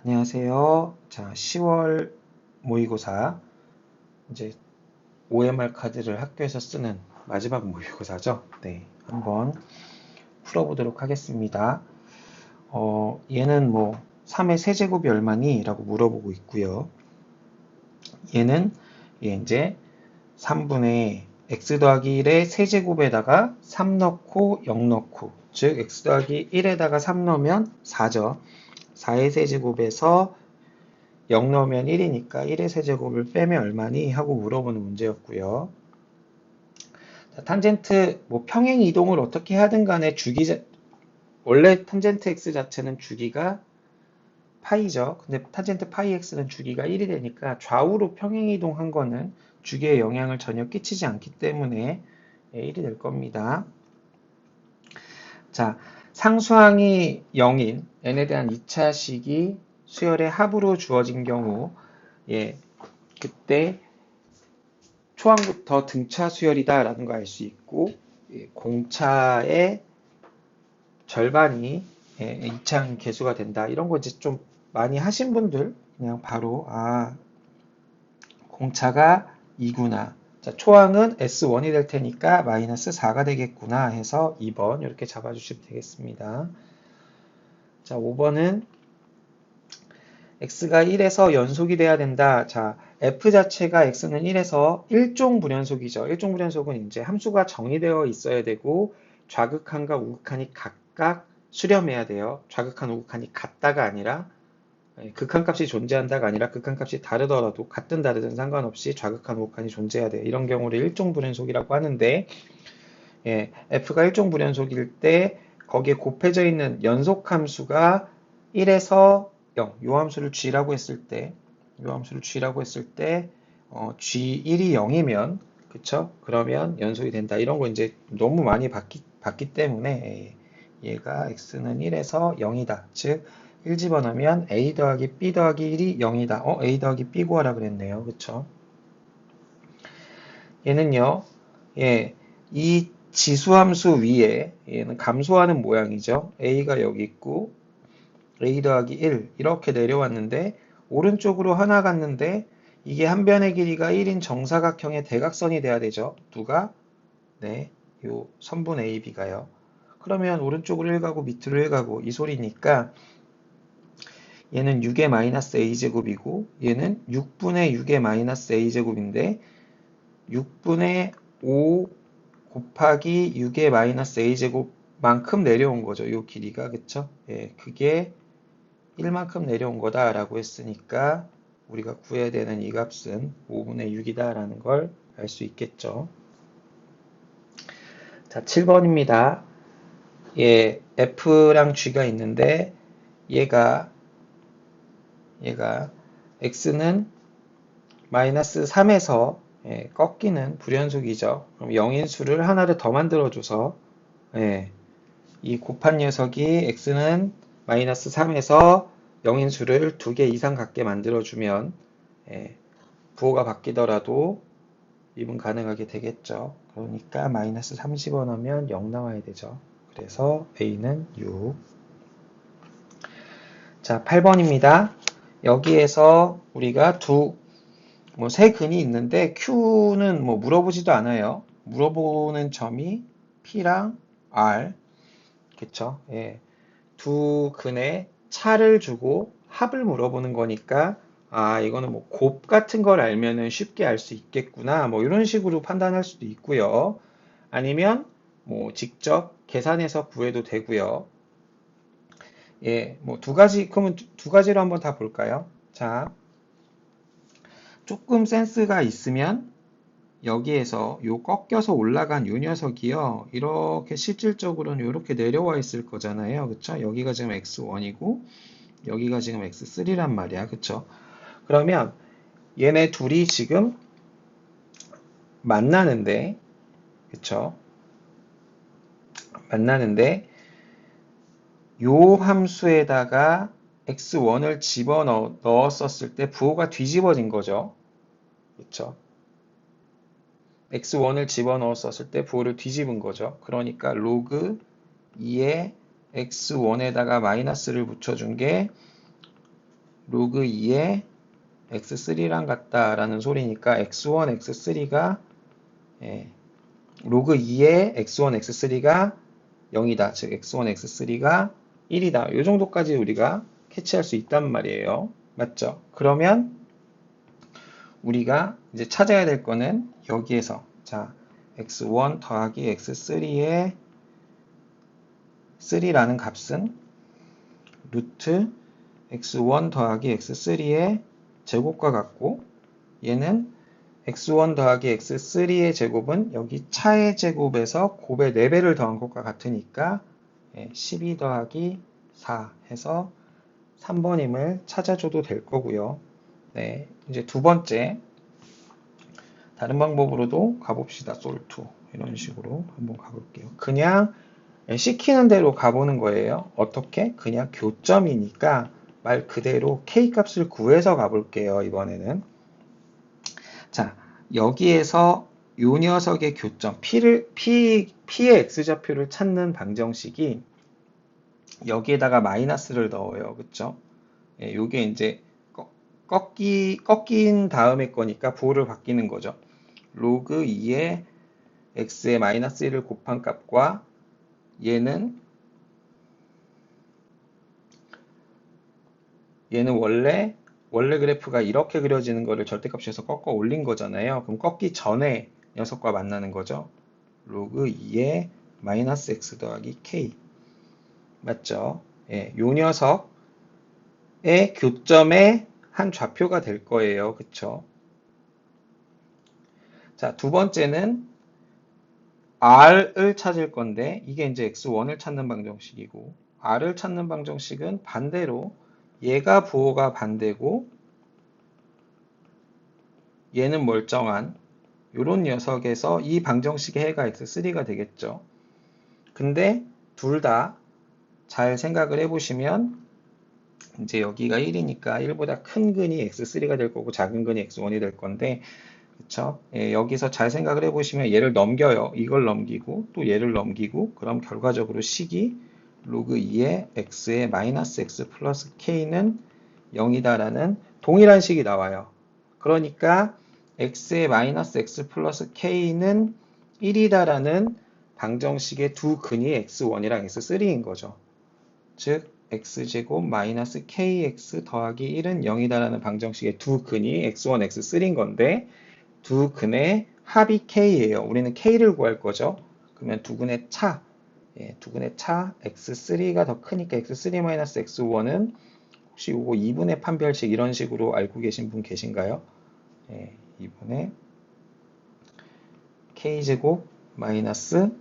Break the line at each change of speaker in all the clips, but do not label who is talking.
안녕하세요. 자, 10월 모의고사, 이제 OMR 카드를 학교에서 쓰는 마지막 모의고사죠. 네, 한번 풀어보도록 하겠습니다. 얘는 뭐 3의 세제곱이 얼마니? 라고 물어보고 있고요. 얘는 이제 3분의 x 더하기 1의 세제곱에다가 3 넣고 0 넣고, 즉 x 더하기 1에다가 3 넣으면 4죠. 4의 세제곱에서 0 넣으면 1이니까 1의 세제곱을 빼면 얼마니? 하고 물어보는 문제였고요. 자, 탄젠트 뭐 평행 이동을 어떻게 하든 간에 원래 탄젠트 x 자체는 주기가 파이죠. 근데 탄젠트 파이 x는 주기가 1이 되니까 좌우로 평행 이동한 거는 주기에 영향을 전혀 끼치지 않기 때문에 1이 될 겁니다. 자, 상수항이 0인 n에 대한 2차식이 수열의 합으로 주어진 경우, 그때 초항부터 등차 수열이다 라는 거 알 수 있고, 공차의 절반이 2차항 개수가 된다. 이런 거 이제 좀 많이 하신 분들 그냥 바로 공차가 2구나. 자, 초항은 S1이 될 테니까 마이너스 4가 되겠구나 해서 2번 이렇게 잡아주시면 되겠습니다. 자, 5번은 x가 1에서 연속이 돼야 된다. 자, f 자체가 x는 1에서 1종 불연속이죠. 1종 불연속은 이제 함수가 정의되어 있어야 되고 좌극한과 우극한이 각각 수렴해야 돼요. 좌극한, 우극한이 같다가 아니라 극한값이 존재한다가 아니라 극한값이 다르더라도 같든 다르든 상관없이 좌극한, 우극한이 존재해야 돼요. 이런 경우를 1종 불연속이라고 하는데 f가 1종 불연속일 때 거기에 곱해져 있는 연속함수가 1에서 0, 요 함수를 g라고 했을 때, g1이 0이면, 그쵸? 그러면 연속이 된다. 이런 거 이제 너무 많이 봤기 때문에, 얘가 x는 1에서 0이다. 즉, 1 집어넣으면 a 더하기 b 더하기 1이 0이다. a 더하기 b 구하라 그랬네요. 그쵸? 얘는요, 이 지수함수 위에, 얘는 감소하는 모양이죠. a가 여기 있고, a 더하기 1 이렇게 내려왔는데 오른쪽으로 하나 갔는데 이게 한 변의 길이가 1인 정사각형의 대각선이 돼야 되죠. 누가? 네, 요 선분 AB가요. 그러면 오른쪽으로 1 가고 밑으로 1 가고 이 소리니까 얘는 6의 마이너스 a제곱이고 얘는 6분의 6의 마이너스 a제곱인데 6분의 5 곱하기 6의 마이너스 a제곱만큼 내려온 거죠. 요 길이가. 그쵸? 그게 1만큼 내려온 거다라고 했으니까 우리가 구해야 되는 이 값은 5분의 6이다 라는 걸 알 수 있겠죠. 자, 7번입니다. F랑 G가 있는데 얘가 X는 마이너스 3에서 꺾이는 불연속이죠. 그럼 0인 수를 하나를 더 만들어줘서 이 곱한 녀석이 X는 마이너스 3에서 0인 수를 2개 이상 갖게 만들어주면 부호가 바뀌더라도 미분 가능하게 되겠죠. 그러니까 마이너스 3 집어넣으면 0 나와야 되죠. 그래서 A는 6. 자, 8번입니다. 여기에서 우리가 세 근이 있는데 Q는 뭐 물어보지도 않아요. 물어보는 점이 P랑 R. 그쵸? 두 근에 차를 주고 합을 물어보는 거니까 이거는 뭐 곱 같은 걸 알면은 쉽게 알 수 있겠구나. 뭐 이런 식으로 판단할 수도 있고요. 아니면 뭐 직접 계산해서 구해도 되고요. 뭐 그러면 두 가지로 한번 다 볼까요? 자, 조금 센스가 있으면 여기에서 요 꺾여서 올라간 요 녀석이요. 이렇게 실질적으로는 이렇게 내려와 있을 거잖아요. 그쵸? 여기가 지금 x1이고 여기가 지금 x3란 말이야. 그쵸? 그러면 얘네 둘이 지금 만나는데, 그쵸? 만나는데 요 함수에다가 x1을 집어넣었을 때 부호가 뒤집어진 거죠. 그쵸? x1을 집어넣었을 때 부호를 뒤집은 거죠. 그러니까 로그 2에 x1에다가 마이너스를 붙여준 게 로그 2의 x3랑 같다라는 소리니까 x1, x3가 로그 2의 x1, x3가 0이다. 즉 x1, x3가 1이다. 이 정도까지 우리가 캐치할 수 있단 말이에요. 맞죠? 그러면 우리가 이제 찾아야 될 거는 여기에서 자 x1 더하기 x3의 3라는 값은 루트 x1 더하기 x3의 제곱과 같고 얘는 x1 더하기 x3의 제곱은 여기 차의 제곱에서 곱의 4배를 더한 것과 같으니까 12 더하기 4 해서 3번임을 찾아줘도 될 거고요. 네, 이제 두 번째 다른 방법으로도 가봅시다. 솔2 이런 식으로 한번 가볼게요. 그냥 시키는 대로 가보는 거예요. 어떻게? 그냥 교점이니까 말 그대로 K값을 구해서 가볼게요. 이번에는 자 여기에서 요 녀석의 교점 P의 X좌표를 찾는 방정식이 여기에다가 마이너스를 넣어요. 그쵸? 요게 이제 꺾인 다음에 거니까 부호를 바뀌는 거죠. 로그 2의 x의 마이너스 1을 곱한 값과 얘는 원래 그래프가 이렇게 그려지는 거를 절대값에서 꺾어 올린 거잖아요. 그럼 꺾기 전에 녀석과 만나는 거죠. 로그 2의 마이너스 x 더하기 k 맞죠? 요 녀석의 교점의 한 좌표가 될 거예요. 그쵸? 자, 두 번째는 R을 찾을 건데 이게 이제 X1을 찾는 방정식이고 R을 찾는 방정식은 반대로 얘가 부호가 반대고 얘는 멀쩡한 요런 녀석에서 이 방정식의 해가 X3가 되겠죠. 근데 둘 다 잘 생각을 해보시면 이제 여기가 1이니까 1보다 큰 근이 X3가 될 거고 작은 근이 X1이 될 건데 그쵸? 여기서 잘 생각을 해보시면 얘를 넘겨요. 이걸 넘기고 또 얘를 넘기고 그럼 결과적으로 식이 로그 2의 x의 마이너스 x 플러스 k는 0이다라는 동일한 식이 나와요. 그러니까 x의 마이너스 x 플러스 k는 1이다라는 방정식의 두 근이 x1이랑 x3인 거죠. 즉 x제곱 마이너스 kx 더하기 1은 0이다라는 방정식의 두 근이 x1, x3인 건데 두 근의 합이 k예요. 우리는 k를 구할 거죠. 그러면 두 근의 차, 두 근의 차 x3가 더 크니까 x3-x1은 혹시 이거 2분의 판별식 이런 식으로 알고 계신 분 계신가요? 2분의 k제곱 마이너스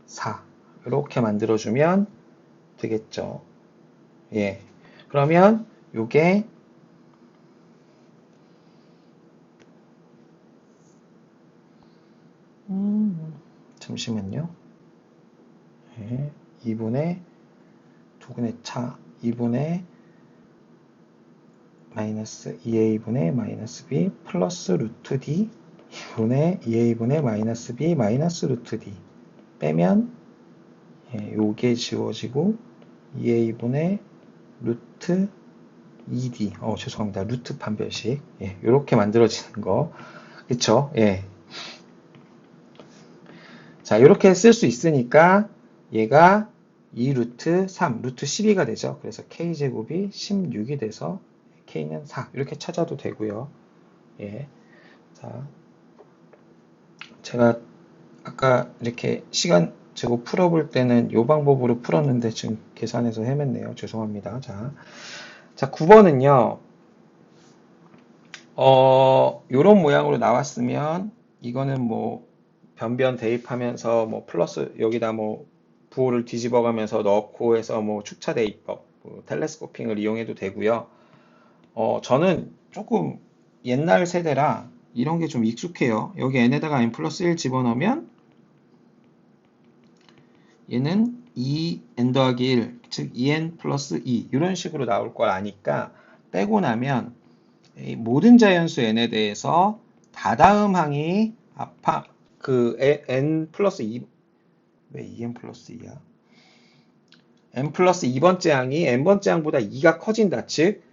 4 이렇게 만들어주면 되겠죠. 그러면 요게 잠시만요. 2분의 두 근의 차 2분의 마이너스 2a분의 마이너스 b 플러스 루트 d 2분의 2a분의 마이너스 b 마이너스 루트 d 빼면 요게 지워지고 2a분의 루트 2d 죄송합니다. 루트 판별식 요렇게 만들어지는 거 그쵸? 자 요렇게 쓸 수 있으니까 얘가 2 루트 3 루트 12가 되죠. 그래서 k제곱이 16이 돼서 k는 4 이렇게 찾아도 되고요. 자, 제가 아까 이렇게 시간 제곱 풀어볼 때는 이 방법으로 풀었는데 지금 계산해서 헤맸네요. 죄송합니다. 자 9번은요. 요런 모양으로 나왔으면 이거는 뭐 변변 대입하면서 뭐 플러스 여기다 뭐 부호를 뒤집어가면서 넣고 해서 뭐 축차 대입법, 뭐 텔레스코핑을 이용해도 되고요. 저는 조금 옛날 세대라 이런 게 좀 익숙해요. 여기 n에다가 n 플러스 1 집어넣으면 얘는 2n 더하기 1, 즉 2n 플러스 2 이런 식으로 나올 걸 아니까 빼고 나면 이 모든 자연수 n에 대해서 다다음 항이 n 플러스 2 왜 2n 플러스 2야? n 플러스 2번째 항이 n번째 항보다 2가 커진다. 즉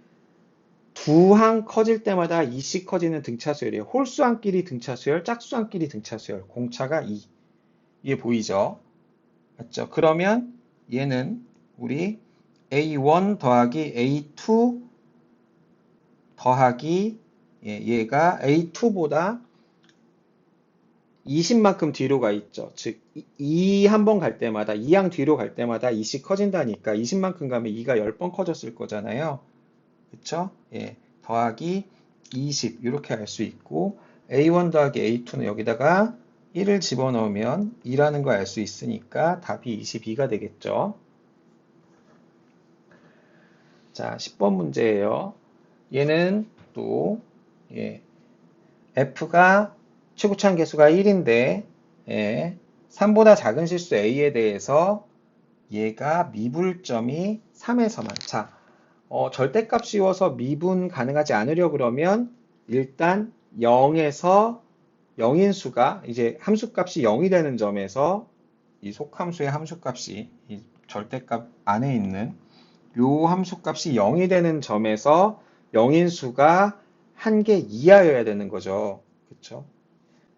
두 항 커질 때마다 2씩 커지는 등차수열이에요. 홀수항끼리 등차수열, 짝수항끼리 등차수열. 공차가 2. 이게 보이죠? 맞죠? 그러면 얘는 우리 A1 더하기 A2 더하기 얘가 A2보다 20만큼 뒤로 가 있죠. 즉 2 한 번 갈 때마다 2항 뒤로 갈 때마다 2씩 커진다니까 20만큼 가면 2가 10번 커졌을 거잖아요. 그쵸? 예, 더하기 20 이렇게 할 수 있고 A1 더하기 A2는 여기다가 1을 집어넣으면 2라는 거 알 수 있으니까 답이 22가 되겠죠. 자, 10번 문제예요. 얘는 또 F가 최고차항 계수가 1인데 3보다 작은 실수 A에 대해서 얘가 미분점이 3에서만 자, 절대값 씌워서 미분 가능하지 않으려 그러면 일단 0에서 0인수가 이제 함수값이 0이 되는 점에서 이 속함수의 함수값이 이 절대값 안에 있는 요 함수값이 0이 되는 점에서 0인수가 한 개 이하여야 되는 거죠. 그쵸?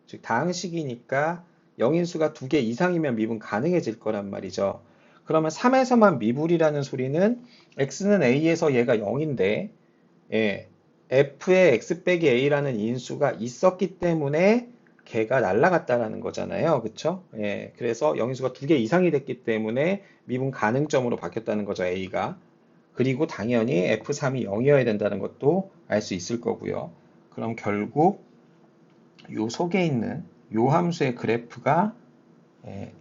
즉 다항식이니까 0인수가 2개 이상이면 미분 가능해질 거란 말이죠. 그러면 3에서만 미분이라는 소리는 x는 a에서 얘가 0인데 f에 x 빼기 a라는 인수가 있었기 때문에 걔가 날라갔다라는 거잖아요. 그쵸? 그래서 0인수가 2개 이상이 됐기 때문에 미분 가능점으로 바뀌었다는 거죠. a가. 그리고 당연히 f3이 0이어야 된다는 것도 알 수 있을 거고요. 그럼 결국 요 속에 있는 요 함수의 그래프가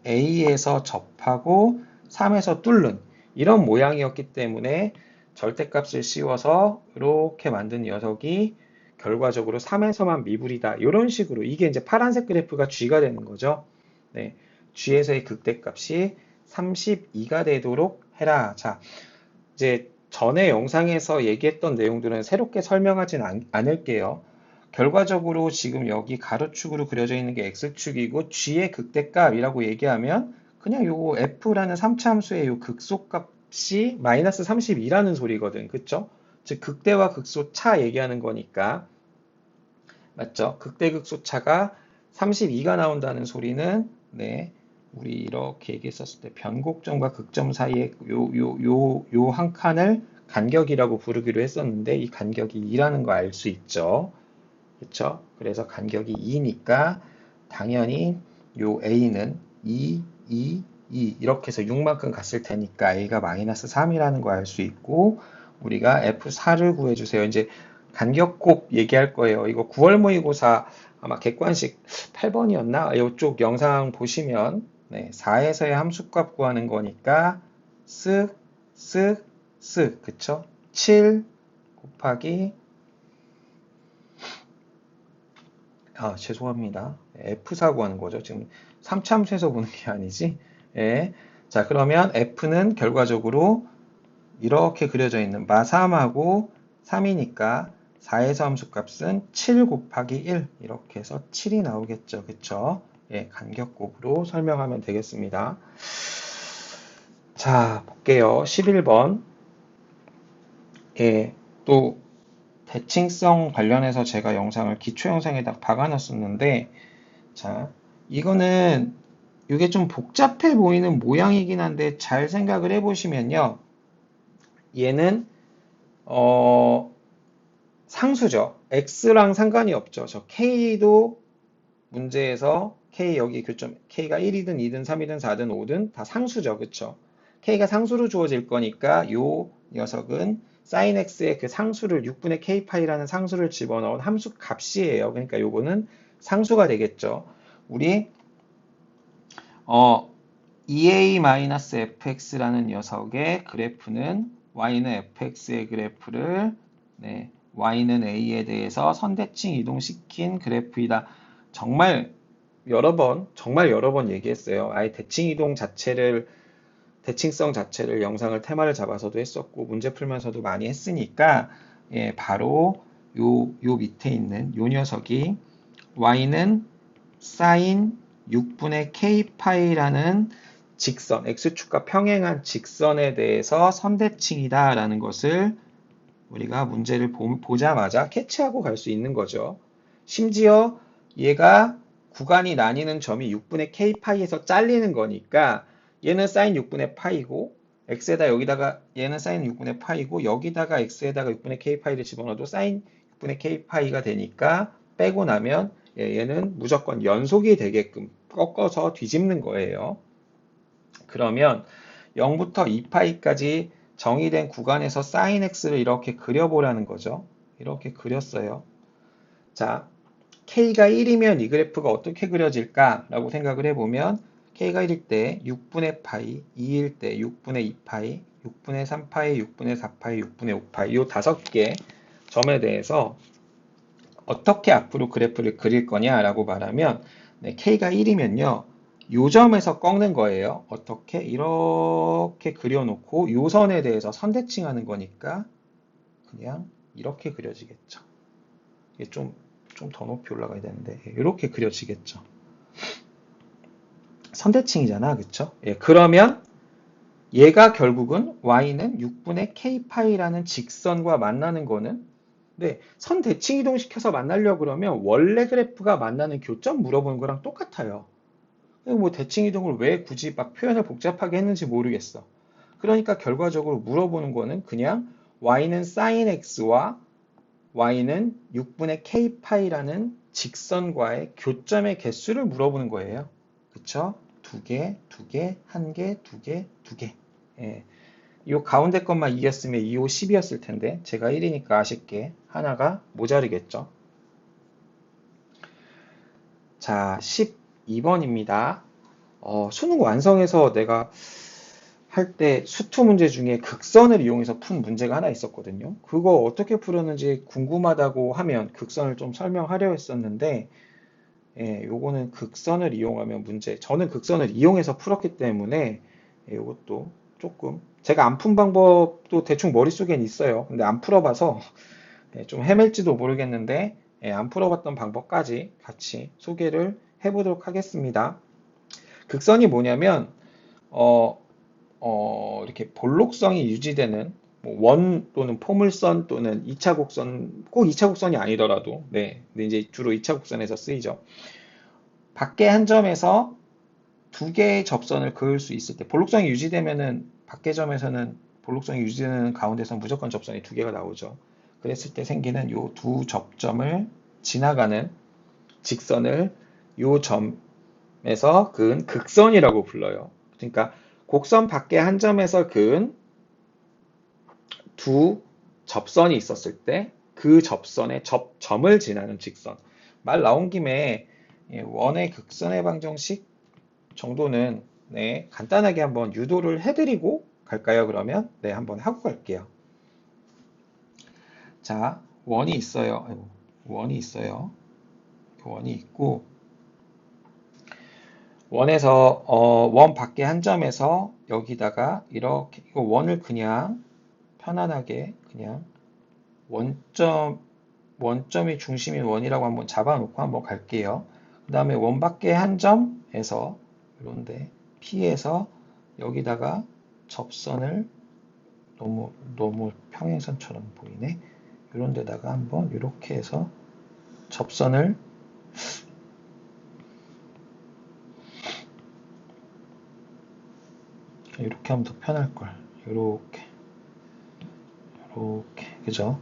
a에서 접하고 3에서 뚫는 이런 모양이었기 때문에 절대값을 씌워서 이렇게 만든 녀석이 결과적으로 3에서만 미분이다. 이런 식으로 이게 이제 파란색 그래프가 G가 되는 거죠. 네, G에서의 극대값이 32가 되도록 해라. 자, 이제 전에 영상에서 얘기했던 내용들은 새롭게 설명하진 않을게요. 결과적으로 지금 여기 가로축으로 그려져 있는 게 x축이고 g의 극대값이라고 얘기하면 그냥 요 f라는 3차 함수의 요 극소값이 마이너스 32라는 소리거든. 그쵸? 즉 극대와 극소 차 얘기하는 거니까 맞죠? 극대 극소 차가 32가 나온다는 소리는 우리 이렇게 얘기했었을 때 변곡점과 극점 사이에 요 한 칸을 간격이라고 부르기로 했었는데 이 간격이 2라는 거 알 수 있죠. 그쵸? 그래서 간격이 2니까 당연히 요 A는 2, 2, 2 이렇게 해서 6만큼 갔을 테니까 A가 마이너스 3이라는 거 알 수 있고 우리가 F4를 구해주세요. 이제 간격 꼭 얘기할 거예요. 이거 9월 모의고사 아마 객관식 8번이었나? 이쪽 영상 보시면 4에서의 함수값 구하는 거니까 쓱, 쓱, 쓱 그쵸? 7 곱하기 죄송합니다. F4 구하는 거죠. 지금 3참수에서 보는 게 아니지. 자, 그러면 F는 결과적으로 이렇게 그려져 있는 마3하고 3이니까 4에서 함수값은 7 곱하기 1 이렇게 해서 7이 나오겠죠. 그쵸? 간격곱으로 설명하면 되겠습니다. 자, 볼게요. 11번. 또 대칭성 관련해서 제가 영상을 기초 영상에다 박아놨었는데 자, 이거는 이게 좀 복잡해 보이는 모양이긴 한데 잘 생각을 해보시면요. 얘는 상수죠. x랑 상관이 없죠. 저 k도 문제에서 k 여기 교점 k가 1이든 2든 3이든 4든 5든 다 상수죠. 그쵸? k가 상수로 주어질 거니까 요 녀석은 sin x의 그 상수를 6분의 k파이라는 상수를 집어넣은 함수 값이에요. 그러니까 요거는 상수가 되겠죠. 우리 2a-fx라는 녀석의 그래프는 y는 fx의 그래프를 y는 a에 대해서 선대칭 이동시킨 그래프이다. 정말 여러 번 얘기했어요. 아예 대칭성 자체를 영상을 테마를 잡아서도 했었고 문제 풀면서도 많이 했으니까 바로 요 밑에 있는 요 녀석이 y는 sin 6분의 k파이라는 직선 x축과 평행한 직선에 대해서 선대칭이다 라는 것을 우리가 문제를 보자마자 캐치하고 갈 수 있는 거죠. 심지어 얘가 구간이 나뉘는 점이 6분의 k파이에서 잘리는 거니까 얘는 사인 6분의 파이고 x에다 여기다가 얘는 사인 6분의 파이고 여기다가 x에다가 6분의 k파이를 집어넣어도 사인 6분의 k파이가 되니까 빼고 나면 얘는 무조건 연속이 되게끔 꺾어서 뒤집는 거예요. 그러면 0부터 2파이까지 정의된 구간에서 sin x를 이렇게 그려보라는 거죠. 이렇게 그렸어요. 자, k가 1이면 이 그래프가 어떻게 그려질까? 라고 생각을 해보면 k가 1일 때 6분의 파이, 2일 때 6분의 2파이, 6분의 3파이, 6분의 4파이, 6분의 5파이 이 5개 점에 대해서 어떻게 앞으로 그래프를 그릴 거냐라고 말하면 k가 1이면요. 요 점에서 꺾는 거예요. 어떻게? 이렇게 그려놓고 요 선에 대해서 선대칭하는 거니까 그냥 이렇게 그려지겠죠. 이게 좀 더 높이 올라가야 되는데 이렇게 그려지겠죠. 선대칭이잖아. 그쵸? 그러면 얘가 결국은 y는 6분의 k파이라는 직선과 만나는 거는 선 대칭 이동시켜서 만나려고 그러면 원래 그래프가 만나는 교점 물어보는 거랑 똑같아요. 뭐 대칭 이동을 왜 굳이 막 표현을 복잡하게 했는지 모르겠어. 그러니까 결과적으로 물어보는 거는 그냥 y는 sin x와 y는 6분의 k파이라는 직선과의 교점의 개수를 물어보는 거예요. 그쵸? 두 개, 두 개, 한 개, 두 개, 두 개. 이 가운데 것만 2였으면 2, 5, 10이었을 텐데 제가 1이니까 아쉽게 하나가 모자르겠죠. 자, 12번입니다. 수능 완성에서 내가 할 때 수투 문제 중에 극선을 이용해서 푼 문제가 하나 있었거든요. 그거 어떻게 풀었는지 궁금하다고 하면 극선을 좀 설명하려 했었는데 요거는 극선을 이용하면 문제, 저는 극선을 이용해서 풀었기 때문에 요것도 조금 제가 안 푼 방법도 대충 머릿속엔 있어요. 근데 안 풀어봐서 좀 헤맬지도 모르겠는데 안 풀어봤던 방법까지 같이 소개를 해보도록 하겠습니다. 극선이 뭐냐면 이렇게 볼록성이 유지되는 원 또는 포물선 또는 2차 곡선, 꼭 2차 곡선이 아니더라도 근데 이제 주로 2차 곡선에서 쓰이죠. 밖에 한 점에서 두 개의 접선을 그을 수 있을 때 볼록성이 유지되면은 밖의 점에서는 볼록성이 유지되는 가운데서 무조건 접선이 두 개가 나오죠. 그랬을 때 생기는 요 두 접점을 지나가는 직선을 요 점에서 그은 극선이라고 불러요. 그러니까 곡선 밖에 한 점에서 그은 두 접선이 있었을 때 그 접선의 접점을 지나는 직선. 말 나온 김에 원의 극선의 방정식 정도는 간단하게 한번 유도를 해드리고 갈까요? 그러면 한번 하고 갈게요. 자, 원이 있어요. 원이 있어요. 원이 있고 원에서 원 밖에 한 점에서 여기다가 이렇게 이거 원을 그냥 편안하게 그냥 원점이 중심인 원이라고 한번 잡아놓고 한번 갈게요. 그 다음에 원 밖에 한 점에서 이런데 P에서 여기다가 접선을 너무 평행선처럼 보이네. 이런 데다가 한번 이렇게 해서 접선을 이렇게 하면 더 편할걸. 이렇게 그죠?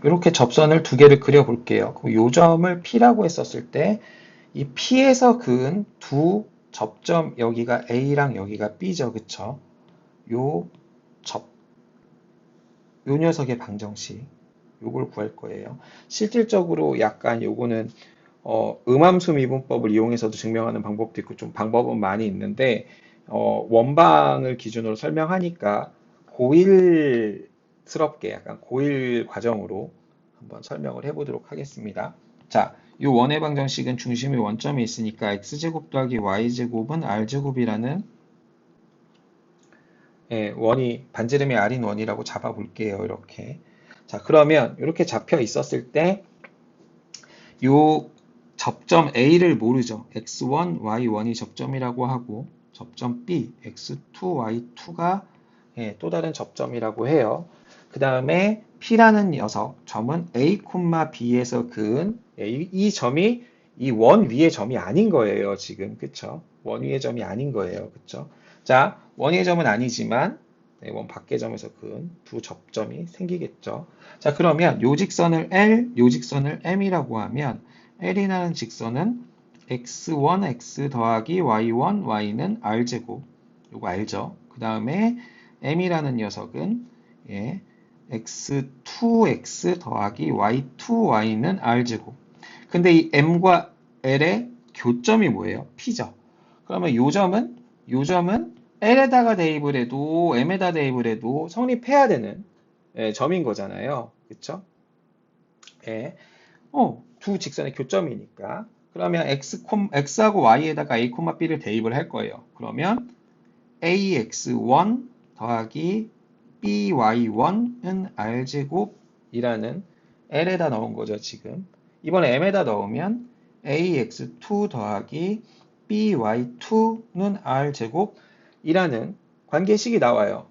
이렇게 접선을 두 개를 그려볼게요. 이 점을 P라고 했었을 때 이 P에서 그은 두 접점, 여기가 A랑 여기가 B죠. 그쵸? 요 녀석의 방정식 요걸 구할 거예요. 실질적으로 약간 요거는 음함수 미분법을 이용해서도 증명하는 방법도 있고 좀 방법은 많이 있는데 원방을 기준으로 설명하니까 고일스럽게 약간 고일 과정으로 한번 설명을 해보도록 하겠습니다. 자, 이 원의 방정식은 중심이 원점에 있으니까 x제곱 더하기 y제곱은 r제곱이라는 원이 반지름이 r인 원이라고 잡아 볼게요. 이렇게. 자, 그러면 이렇게 잡혀 있었을 때 요 접점 A를 모르죠. x1, y1이 접점이라고 하고 접점 B, x2, y2가 또 다른 접점이라고 해요. 그 다음에 P라는 녀석, 점은 A, B에서 그은 이 점이 이 원 위의 점이 아닌 거예요, 지금. 그쵸? 원 위의 점이 아닌 거예요. 그쵸? 자, 원 위의 점은 아니지만 원 밖의 점에서 그은 두 접점이 생기겠죠. 자, 그러면 요 직선을 L, 요 직선을 M이라고 하면 L이라는 직선은 x1, x 더하기 y1, y는 r제곱. 요거 알죠? 그 다음에 M이라는 녀석은 예, x2x 더하기 y2, y는 r제곱. 근데 이 M과 L의 교점이 뭐예요? P죠. 그러면 요 점은 L에다가 대입을 해도 M에다 대입을 해도 성립해야 되는 점인 거잖아요. 그쵸? 예. 두 직선의 교점이니까. 그러면 x하고 y에다가 a, b를 대입을 할 거예요. 그러면 ax1 더하기 by1은 r제곱이라는 L에다 넣은 거죠, 지금. 이번에 M에다 넣으면 ax2 더하기 by2는 r제곱이라는 관계식이 나와요.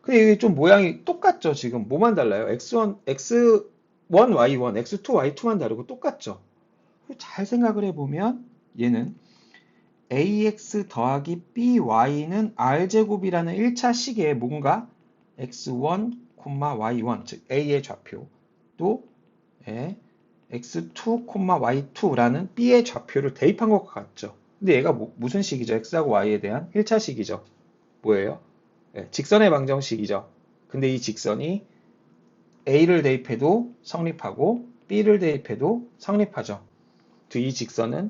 근데 이게 좀 모양이 똑같죠, 지금. 뭐만 달라요? x1, y1, x2, y2만 다르고 똑같죠? 잘 생각을 해보면 얘는 ax 더하기 by는 r제곱이라는 1차 식에 뭔가 x1, y1, 즉 a의 좌표 또 x2, y2라는 b의 좌표를 대입한 것 같죠. 근데 얘가 무슨 식이죠? x하고 y에 대한 1차 식이죠. 뭐예요? 직선의 방정식이죠. 근데 이 직선이 a를 대입해도 성립하고 b를 대입해도 성립하죠. 이 직선은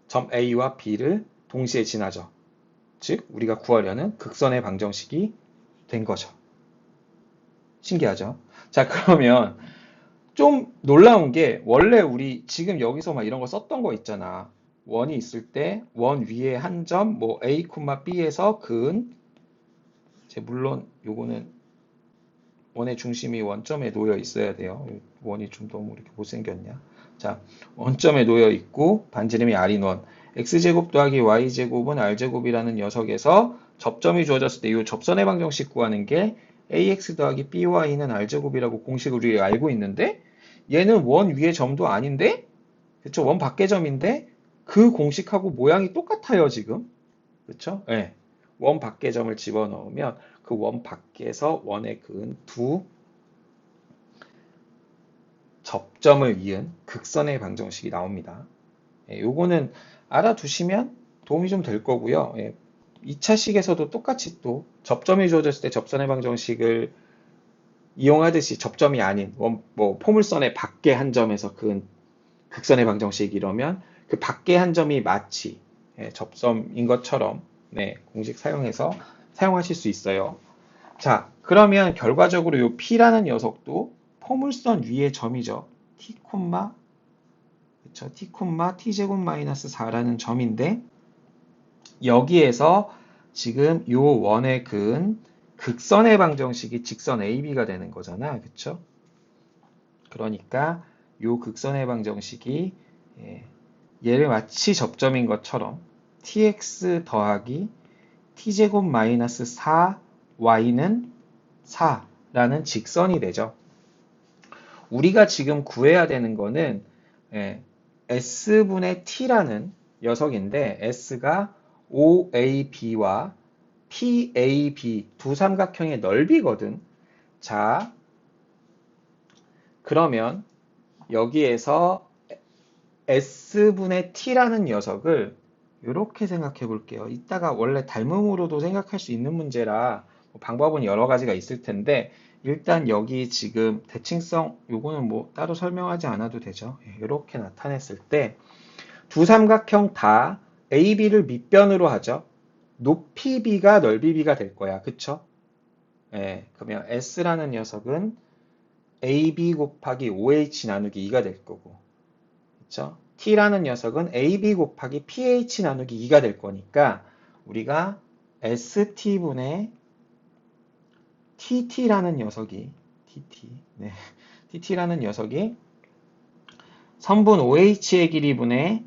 점 a와 b를 동시에 지나죠. 즉 우리가 구하려는 극선의 방정식이 된 거죠. 신기하죠? 자, 그러면 좀 놀라운 게 원래 우리 지금 여기서 막 이런 거 썼던 거 있잖아. 원이 있을 때 원 위에 한 점, 뭐 A, B에서 근 물론 요거는 원의 중심이 원점에 놓여 있어야 돼요. 원이 좀 너무 이렇게 못생겼냐. 자, 원점에 놓여 있고 반지름이 r인 원. x제곱 더하기 y제곱은 r제곱이라는 녀석에서 접점이 주어졌을 때 이 접선의 방정식 구하는 게 ax 더하기 by는 r제곱이라고 공식을 우리가 알고 있는데 얘는 원 위의 점도 아닌데 그쵸? 원 밖의 점인데 그 공식하고 모양이 똑같아요, 지금. 그쵸? 네. 원 밖의 점을 집어넣으면 그 원 밖에서 원에 그은 두 접점을 이은 극선의 방정식이 나옵니다. 요거는 알아두시면 도움이 좀 될 거고요. 2차 식에서도 똑같이 또 접점이 주어졌을 때 접선의 방정식을 이용하듯이 접점이 아닌 뭐 포물선의 밖의 한 점에서 그은 극선의 방정식 이러면 그 밖의 한 점이 마치 접점인 것처럼 공식 사용해서 사용하실 수 있어요. 자, 그러면 결과적으로 이 P라는 녀석도 포물선 위의 점이죠. T, 그쵸? T, T제곱 마이너스 4라는 점인데 여기에서 지금 요 원의 그은 극선의 방정식이 직선 AB가 되는 거잖아. 그쵸? 그러니까 요 극선의 방정식이 얘를 마치 접점인 것처럼 tx 더하기 t제곱 마이너스 4y는 4라는 직선이 되죠. 우리가 지금 구해야 되는 거는 s분의 t라는 녀석인데 s가 OAB와 PAB 두 삼각형의 넓이거든. 자, 그러면 여기에서 s분의 t라는 녀석을 이렇게 생각해 볼게요. 이따가 원래 닮음으로도 생각할 수 있는 문제라 방법은 여러 가지가 있을 텐데 일단 여기 지금 대칭성 요거는 뭐 따로 설명하지 않아도 되죠. 이렇게 나타냈을 때 두 삼각형 다 AB를 밑변으로 하죠. 높이 B가 넓이 B가 될 거야. 그쵸? 그러면 S라는 녀석은 AB 곱하기 OH 나누기 2가 될 거고 그쵸? T라는 녀석은 AB 곱하기 PH 나누기 2가 될 거니까 우리가 ST분의 TT라는 녀석이 TT라는 녀석이 선분 OH의 길이분의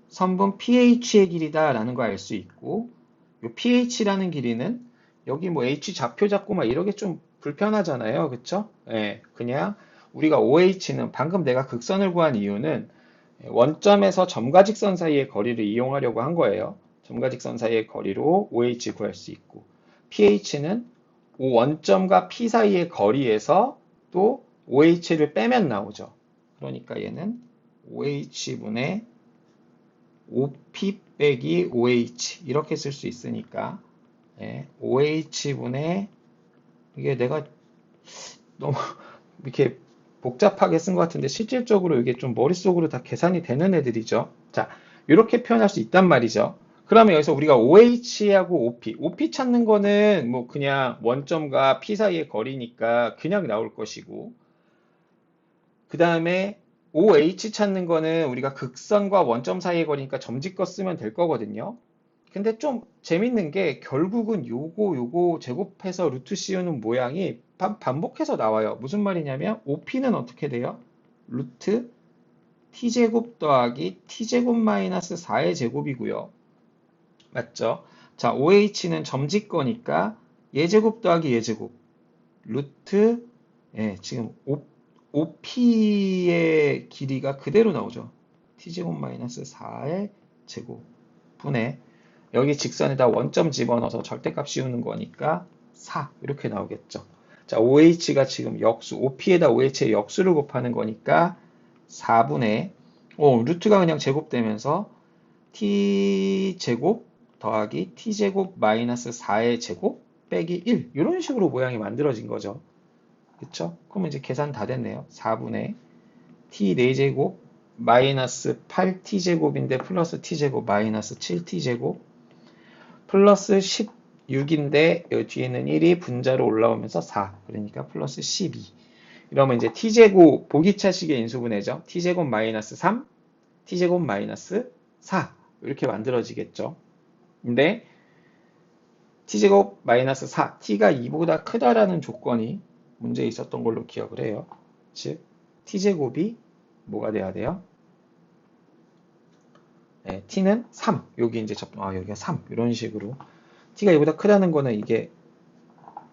선분 pH의 길이다라는 거 알 수 있고 이 pH라는 길이는 여기 뭐 H 좌표 잡고 막 이러게 좀 불편하잖아요. 그쵸? 예, 그냥 우리가 OH는 방금 내가 극선을 구한 이유는 원점에서 점과 직선 사이의 거리를 이용하려고 한 거예요. 점과 직선 사이의 거리로 OH 구할 수 있고, pH는 원점과 P 사이의 거리에서 또 OH를 빼면 나오죠. 그러니까 얘는 OH분의 OP 빼기 OH 이렇게 쓸 수 있으니까 OH분의 이게 내가 너무 이렇게 복잡하게 쓴 것 같은데 실질적으로 이게 좀 머릿속으로 다 계산이 되는 애들이죠. 자, 이렇게 표현할 수 있단 말이죠. 그러면 여기서 우리가 OH하고 OP 찾는 거는 뭐 그냥 원점과 P 사이의 거리니까 그냥 나올 것이고, 그 다음에 OH 찾는 거는 우리가 극선과 원점 사이의 거리니까 점집거 쓰면 될 거거든요. 근데 좀 재밌는 게 결국은 요거 제곱해서 루트 씌우는 모양이 반복해서 나와요. 무슨 말이냐면 OP는 어떻게 돼요? 루트 t제곱 더하기 t제곱 마이너스 4의 제곱이고요. 맞죠? 자, OH는 점집 거니까 얘제곱 더하기 얘제곱 루트 지금 OP의 길이가 그대로 나오죠. t제곱 마이너스 4의 제곱 분의 여기 직선에다 원점 집어넣어서 절대값 씌우는 거니까 4 이렇게 나오겠죠. 자, OH가 지금 역수, OP에다 OH의 역수를 곱하는 거니까 4분의 루트가 그냥 제곱되면서 t제곱 더하기 t제곱 마이너스 4의 제곱 빼기 1 이런 식으로 모양이 만들어진 거죠. 그쵸? 그러면 이제 계산 다 됐네요. 4분의 t 4제곱 마이너스 8t제곱인데 플러스 t제곱 마이너스 7t제곱 플러스 16인데 여기 뒤에는 1이 분자로 올라오면서 4 그러니까 플러스 12 이러면 이제 t제곱 보기차식의 인수분해죠. t제곱 마이너스 3 t제곱 마이너스 4 이렇게 만들어지겠죠. 근데 t제곱 마이너스 4 t가 2보다 크다라는 조건이 문제에 있었던 걸로 기억을 해요. 즉 t제곱이 뭐가 돼야 돼요? t는 3 여기 이제 여기가 3 이런 식으로 t가 2보다 크다는 거는 이게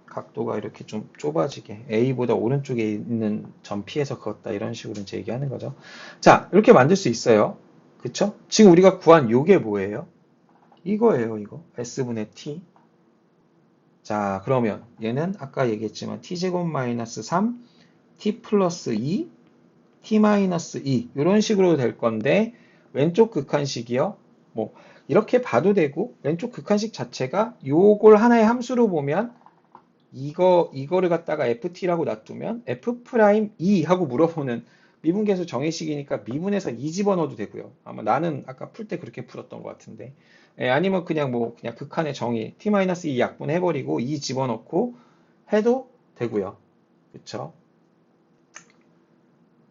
각도가 이렇게 좀 좁아지게 a보다 오른쪽에 있는 점 P에서 그었다 이런 식으로 이제 얘기하는 거죠. 자, 이렇게 만들 수 있어요. 그쵸? 지금 우리가 구한 요게 뭐예요? 이거예요, 이거. S분의 T. 자, 그러면 얘는 아까 얘기했지만 T제곱 마이너스 3, T 플러스 2, T 마이너스 2 이런 식으로 될 건데 왼쪽 극한식이요. 뭐 이렇게 봐도 되고 왼쪽 극한식 자체가 요걸 하나의 함수로 보면 이거를 갖다가 ft라고 놔두면 f'2 하고 물어보는 미분계수 정의식이니까 미분에서 2 집어넣어도 되고요. 아마 나는 아까 풀 때 그렇게 풀었던 것 같은데 아니면 그냥 그냥 극한의 정의 t-2 약분해버리고 2 집어넣고 해도 되고요. 그쵸?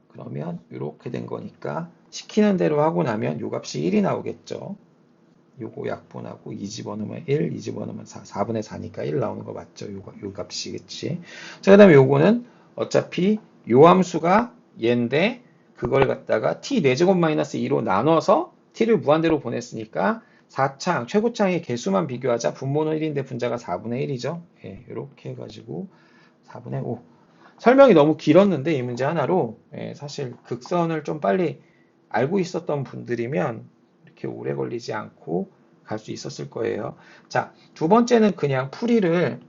그러면 이렇게 된 거니까 시키는 대로 하고 나면 요 값이 1이 나오겠죠. 요거 약분하고 2 집어넣으면 1, 2 집어넣으면 4, 4분의 4니까 1 나오는 거 맞죠? 요 값이, 그치? 자, 그 다음에 요거는 어차피 요 함수가 얘인데, 그걸 갖다가 t 4제곱 마이너스 2로 나눠서 t를 무한대로 보냈으니까 4창, 최고창의 개수만 비교하자. 분모는 1인데 분자가 4분의 1이죠. 이렇게 해가지고 4분의 5. 설명이 너무 길었는데 이 문제 하나로 사실 극선을 좀 빨리 알고 있었던 분들이면 이렇게 오래 걸리지 않고 갈 수 있었을 거예요. 자, 두 번째는 그냥 풀이를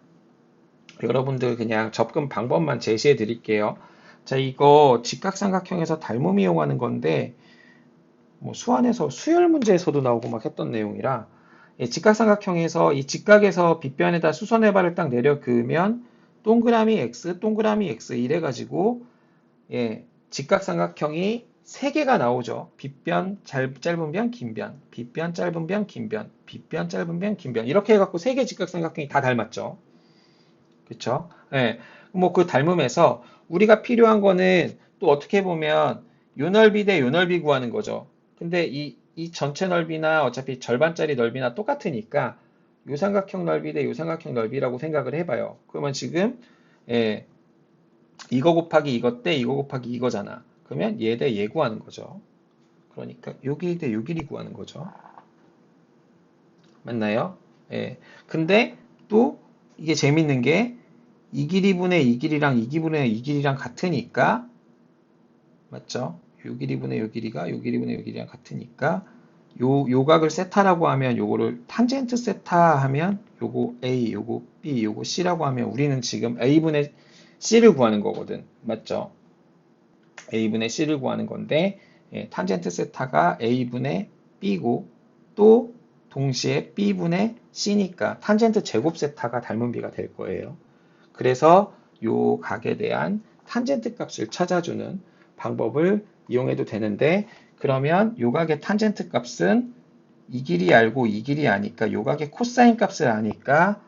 여러분들 그냥 접근 방법만 제시해 드릴게요. 자, 이거 직각삼각형에서 닮음 이용하는 건데 뭐 수안에서 수열 문제에서도 나오고 막 했던 내용이라 직각삼각형에서 이 직각에서 빗변에다 수선의 발을 딱 내려 그으면 동그라미 x, 동그라미 x 이래가지고 직각삼각형이 3개가 나오죠. 빗변, 짧은 변, 긴 변, 빗변, 짧은 변, 긴 변, 빗변, 짧은 변, 긴 변 이렇게 해갖고 3개 직각삼각형이 다 닮았죠. 그쵸? 뭐 그 닮음에서 우리가 필요한 거는 또 어떻게 보면 요 넓이 대 요 넓이 구하는 거죠. 근데 이 전체 넓이나 어차피 절반짜리 넓이나 똑같으니까 요 삼각형 넓이 대 요 삼각형 넓이라고 생각을 해봐요. 그러면 지금 이거 곱하기 이거 대 이거 곱하기 이거잖아. 그러면 얘 대 얘 구하는 거죠. 그러니까 요 길이 대 요 길이 구하는 거죠. 맞나요? 근데 또 이게 재밌는 게 이 길이분의 이 길이랑 이 길이분의 이 길이랑 같으니까, 맞죠? 요 길이분의 요 길이가 요 길이분의 요 길이랑 같으니까 요 각을 세타라고 하면 요거를 탄젠트 세타 하면 요거 A, 요거 B, 요거 C라고 하면 우리는 지금 A분의 C를 구하는 거거든. 맞죠? A분의 C를 구하는 건데 탄젠트 세타가 A분의 B고 또 동시에 B분의 C니까 탄젠트 제곱 세타가 닮은 비가 될 거예요. 그래서 요 각에 대한 탄젠트 값을 찾아주는 방법을 이용해도 되는데 그러면 요 각의 탄젠트 값은 이 길이 알고 이 길이 아니까 요 각의 코사인 값을 아니까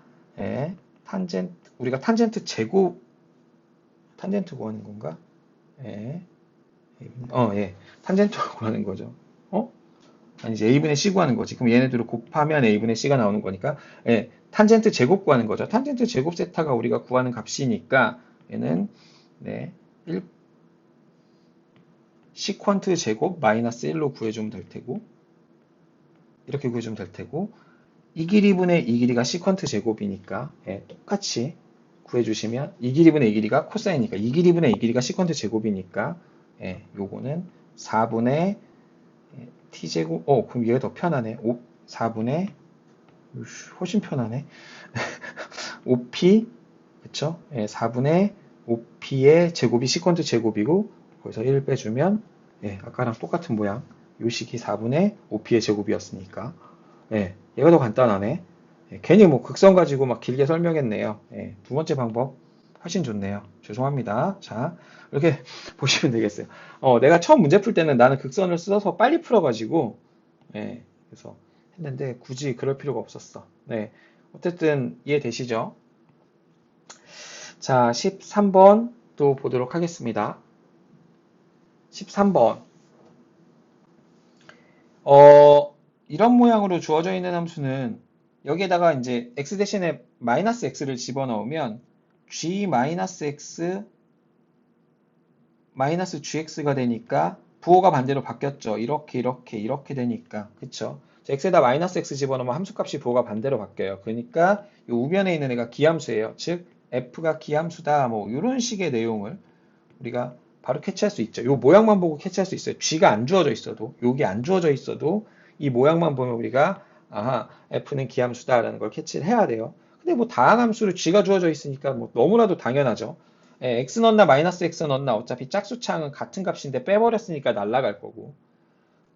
우리가 탄젠트 제곱 탄젠트 구하는 건가? 예. 탄젠트 구하는 거죠. 아니 이제 A분의 C 구하는 거지. 그럼 얘네들을 곱하면 A분의 C가 나오는 거니까 탄젠트 제곱 구하는 거죠. 탄젠트 제곱 세타가 우리가 구하는 값이니까 얘는 1 시퀀트 제곱 마이너스 1로 구해주면 될 테고 이렇게 구해주면 될 테고 이 길이분의 이 길이가 시퀀트 제곱이니까 똑같이 구해주시면 이 길이분의 이 길이가 코사인이니까 이 길이분의 이 길이가 시퀀트 제곱이니까 요거는 4분의 t제곱 그럼 얘가 더 편하네 4분의 훨씬 편하네 5p 그쵸? 4분의 5p의 제곱이 시퀀트 제곱이고 거기서 1 빼주면 아까랑 똑같은 모양 요 식이 4분의 5p의 제곱이었으니까 얘가 더 간단하네 괜히 뭐 극성 가지고 막 길게 설명했네요 두 번째 방법 훨씬 좋네요 죄송합니다 자 이렇게 보시면 되겠어요 내가 처음 문제 풀 때는 나는 극선을 써서 빨리 풀어가지고 그래서 했는데 굳이 그럴 필요가 없었어 어쨌든 이해되시죠? 자 13번 또 보도록 하겠습니다 13번 이런 모양으로 주어져 있는 함수는 여기에다가 이제 x 대신에 마이너스 x를 집어넣으면 g 마이너스 x 마이너스 gx가 되니까 부호가 반대로 바뀌었죠. 이렇게 되니까 그쵸? x에다 마이너스 x 집어넣으면 함수값이 부호가 반대로 바뀌어요. 그러니까 이 우변에 있는 애가 기함수예요. 즉 f가 기함수다 뭐 이런 식의 내용을 우리가 바로 캐치할 수 있죠. 이 모양만 보고 캐치할 수 있어요. g가 안 주어져 있어도 여기 안 주어져 있어도 이 모양만 보면 우리가 아하 f는 기함수다라는 걸 캐치를 해야 돼요. 근데 뭐 다항함수로 g가 주어져 있으니까 뭐 너무나도 당연하죠. x 넣나 마이너스 x 넣나 어차피 짝수창은 같은 값인데 빼버렸으니까 날아갈 거고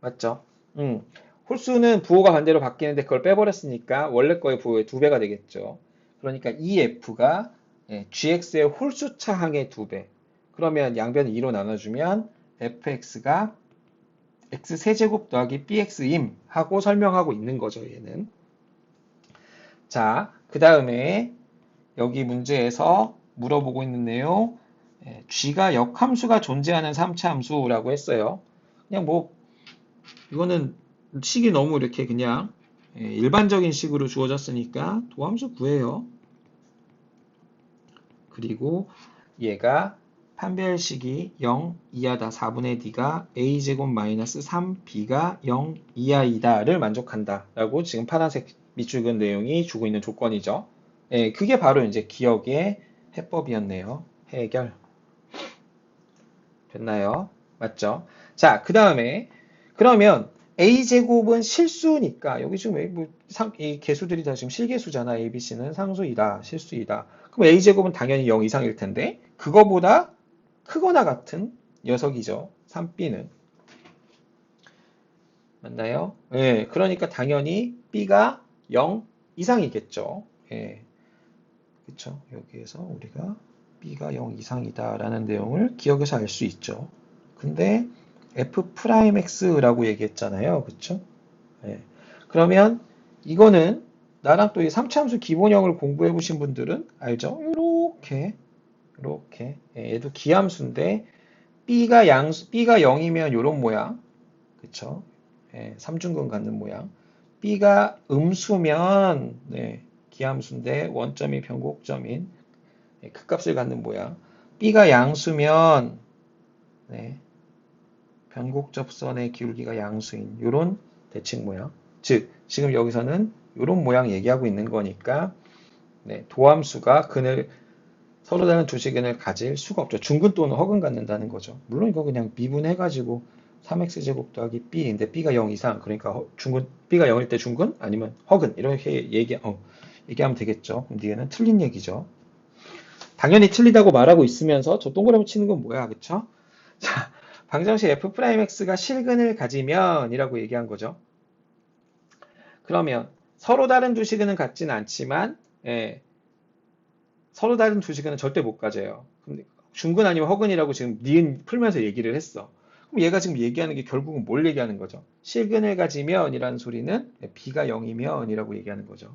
맞죠? 홀수는 부호가 반대로 바뀌는데 그걸 빼버렸으니까 원래 거의 부호의 2배가 되겠죠. 그러니까 이 f가 gx의 홀수차항의 2배 그러면 양변을 2로 나눠주면 fx가 x세제곱 더하기 bx임 하고 설명하고 있는 거죠 얘는. 자, 그 다음에 여기 문제에서 물어보고 있는 내용 g가 역함수가 존재하는 3차 함수라고 했어요. 그냥 뭐 이거는 식이 너무 이렇게 그냥 일반적인 식으로 주어졌으니까 도함수 구해요. 그리고 얘가 판별식이 0 이하다 4분의 d가 a제곱 마이너스 3b가 0 이하이다를 만족한다 라고 지금 파란색 밑줄 그은 내용이 주고 있는 조건이죠. 그게 바로 이제 기억의 해법이었네요. 해결. 됐나요? 맞죠? 자, 그 다음에 그러면 a제곱은 실수니까 여기 지금 이 개수들이 다 지금 실개수잖아. a, b, c는 상수이다. 실수이다. 그럼 a제곱은 당연히 0 이상일 텐데 그거보다 크거나 같은 녀석이죠. 3b는. 맞나요? 그러니까 당연히 b가 0 이상이겠죠. 그쵸? 여기에서 우리가 b가 0 이상이다라는 내용을 기억해서 알 수 있죠. 근데 f'x라고 얘기했잖아요. 그쵸? 그러면 이거는 나랑 또 이 3차함수 기본형을 공부해 보신 분들은 알죠? 이렇게 얘도 기함수인데 b가 0이면 이런 모양 그쵸? 3중근 갖는 모양 b가 음수면 기함수인데 원점이 변곡점인 극값을 갖는 모양 b가 양수면 변곡접선의 기울기가 양수인 이런 대칭 모양 즉 지금 여기서는 이런 모양 얘기하고 있는 거니까 도함수가 근을 서로 다른 두 시근을 가질 수가 없죠. 중근 또는 허근 갖는다는 거죠. 물론 이거 그냥 미분해가지고 3x제곱 더하기 b인데 b가 0 이상, 그러니까 중근, b가 0일 때 중근 아니면 허근 이렇게 얘기하면 되겠죠. 그럼 뒤에는 틀린 얘기죠. 당연히 틀리다고 말하고 있으면서 저 동그라미 치는 건 뭐야, 그쵸? 자, 방정식 f'x가 실근을 가지면 이라고 얘기한 거죠. 그러면 서로 다른 두 시근은 같지는 않지만 서로 다른 두 시근은 절대 못 가져요. 근데 중근 아니면 허근이라고 지금 니은 풀면서 얘기를 했어. 그럼 얘가 지금 얘기하는 게 결국은 뭘 얘기하는 거죠? 실근을 가지면 이라는 소리는 b가 0이면 이라고 얘기하는 거죠.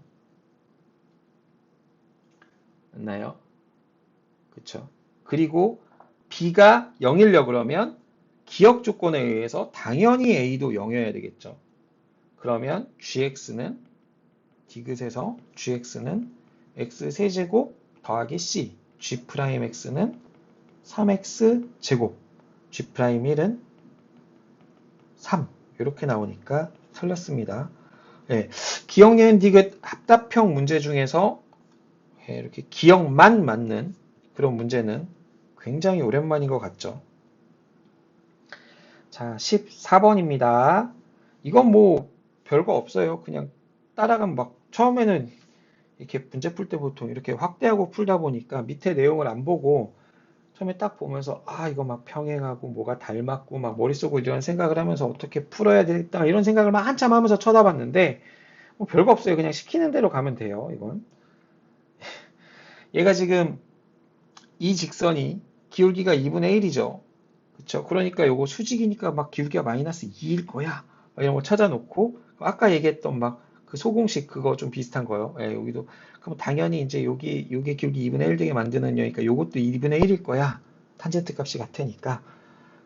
맞나요? 그쵸? 그리고 b가 0이려 그러면 기억 조건에 의해서 당연히 a도 0이어야 되겠죠. 그러면 gx는 디귿에서 gx는 x 세제곱 더하기 c, g'x는 3x 제곱, g'1은 3 이렇게 나오니까 틀렸습니다. 네, 기억, 니은, 디귿 합답형 문제 중에서 이렇게 기억만 맞는 그런 문제는 굉장히 오랜만인 것 같죠. 자, 14번입니다. 이건 뭐 별거 없어요. 그냥 따라가면 막 처음에는 이렇게 문제 풀 때 보통 이렇게 확대하고 풀다 보니까 밑에 내용을 안 보고 처음에 딱 보면서 이거 막 평행하고 뭐가 닮았고 막 머릿속으로 이런 생각을 하면서 어떻게 풀어야 되겠다 이런 생각을 막 한참 하면서 쳐다봤는데 뭐 별거 없어요. 그냥 시키는 대로 가면 돼요. 이건 얘가 지금 이 직선이 기울기가 2분의 1이죠. 그쵸? 그러니까 요거 수직이니까 막 기울기가 마이너스 2일 거야. 이런 거 찾아놓고 아까 얘기했던 막 그 소공식 그거 좀 비슷한 거요. 여기도 그럼 당연히 이제 요게 기울기 2분의 1 되게 만드는 거니까 요것도 2분의 1일 거야. 탄젠트 값이 같으니까.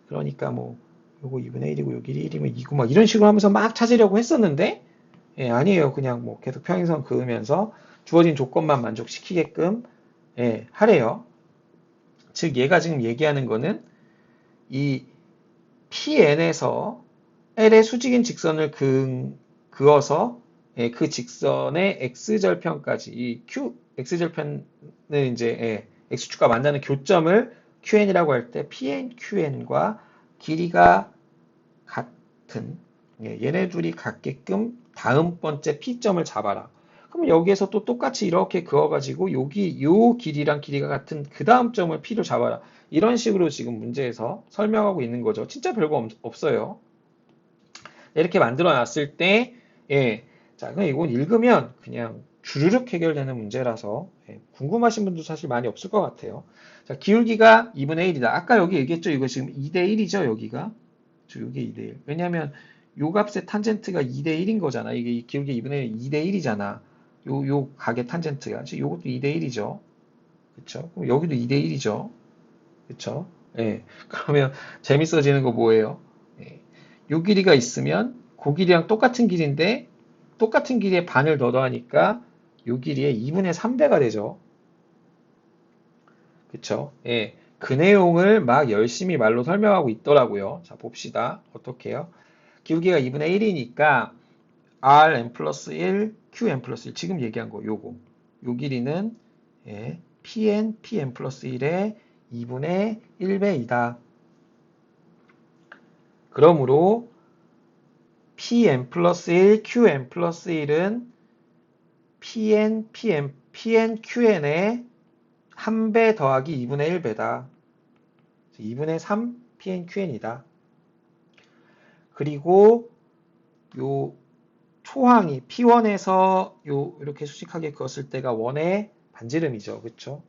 그러니까 뭐 요거 2분의 1이고 여기 1이면 2고 막 이런 식으로 하면서 막 찾으려고 했었는데 아니에요. 그냥 뭐 계속 평행선 그으면서 주어진 조건만 만족시키게끔 하래요. 즉 얘가 지금 얘기하는 거는 이 PN에서 L의 수직인 직선을 그어서 그 직선의 x절편까지 이 x절편은 이제 x축과 만나는 교점을 QN이라고 할 때 PN, QN과 길이가 같은 얘네 둘이 같게끔 다음 번째 P점을 잡아라. 그럼 여기에서 또 똑같이 이렇게 그어가지고 여기 요 길이랑 길이가 같은 그 다음 점을 P로 잡아라. 이런 식으로 지금 문제에서 설명하고 있는 거죠. 진짜 별거 없어요. 이렇게 만들어 놨을 때, 자, 그럼 이건 읽으면 그냥 주르륵 해결되는 문제라서 궁금하신 분도 사실 많이 없을 것 같아요. 자, 기울기가 2분의 1이다. 아까 여기 얘기했죠? 이거 지금 2대 1이죠? 여기가. 이게 2대 1. 왜냐면 요 값의 탄젠트가 2대 1인 거잖아. 이게 기울기 2분의 1, 2대 1이잖아. 요 각의 탄젠트가. 요것도 2대 1이죠. 그쵸? 그럼 여기도 2대 1이죠. 그쵸? 그러면 재밌어지는 거 뭐예요? 요 길이가 있으면 그 길이랑 똑같은 길인데 똑같은 길이에 반을 더 더하니까 요 길이의 2분의 3배가 되죠. 그쵸? 그 내용을 막 열심히 말로 설명하고 있더라고요. 자, 봅시다. 어떻게 해요? 기울기가 2분의 1이니까 Rn 플러스 1, Qn 플러스 1. 지금 얘기한 거, 요거. 요 길이는 Pn 플러스 1의 2분의 1배이다. 그러므로 Pn 플러스 1, Qn 플러스 1은 Pn, QN의 1배 더하기 2분의 1배다. 2분의 3 Pn, QN이다. 그리고 요 초항이 P1에서 요 이렇게 수직하게 그었을 때가 원의 반지름이죠. 그쵸?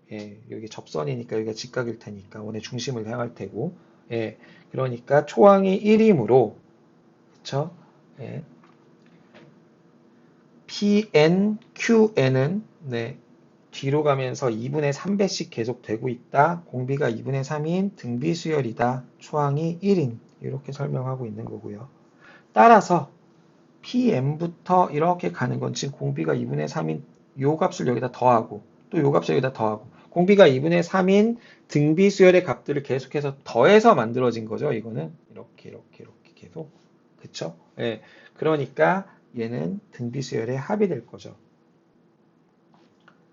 여기 접선이니까 여기가 직각일 테니까 원의 중심을 향할 테고. 그러니까 초항이 1이므로 그쵸? Pn, QN은 뒤로 가면서 2분의 3배씩 계속 되고 있다. 공비가 2분의 3인 등비 수열이다. 초항이 1인. 이렇게 설명하고 있는 거고요. 따라서 Pn부터 이렇게 가는 건 지금 공비가 2분의 3인 요 값을 여기다 더하고 또 요 값을 여기다 더하고 공비가 2분의 3인 등비 수열의 값들을 계속해서 더해서 만들어진 거죠. 이거는 이렇게 계속 그쵸? 그러니까 얘는 등비 수열의 합이 될 거죠.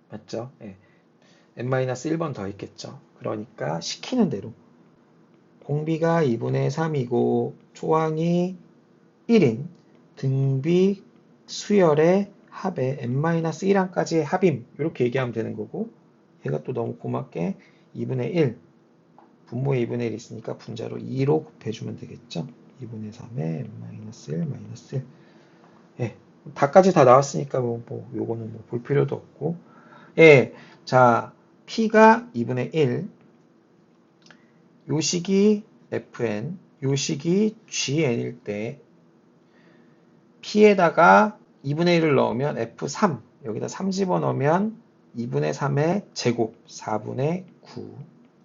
맞죠? n-1번 더 있겠죠. 그러니까 시키는 대로 공비가 2분의 3이고 초항이 1인 등비 수열의 합의 n-1항까지의 합임 이렇게 얘기하면 되는 거고 얘가 또 너무 고맙게 2분의 1 분모에 2분의 1 있으니까 분자로 2로 곱해주면 되겠죠. 2분의 3에 n-1 마이너스 1 예, 다까지 다 나왔으니까 요거는 볼 필요도 없고 예, 자 P가 2분의 1 요 식이 fn 요 식이 gn일 때 P에다가 2분의 1을 넣으면 F3 여기다 3 집어넣으면 2분의 3의 제곱 4분의 9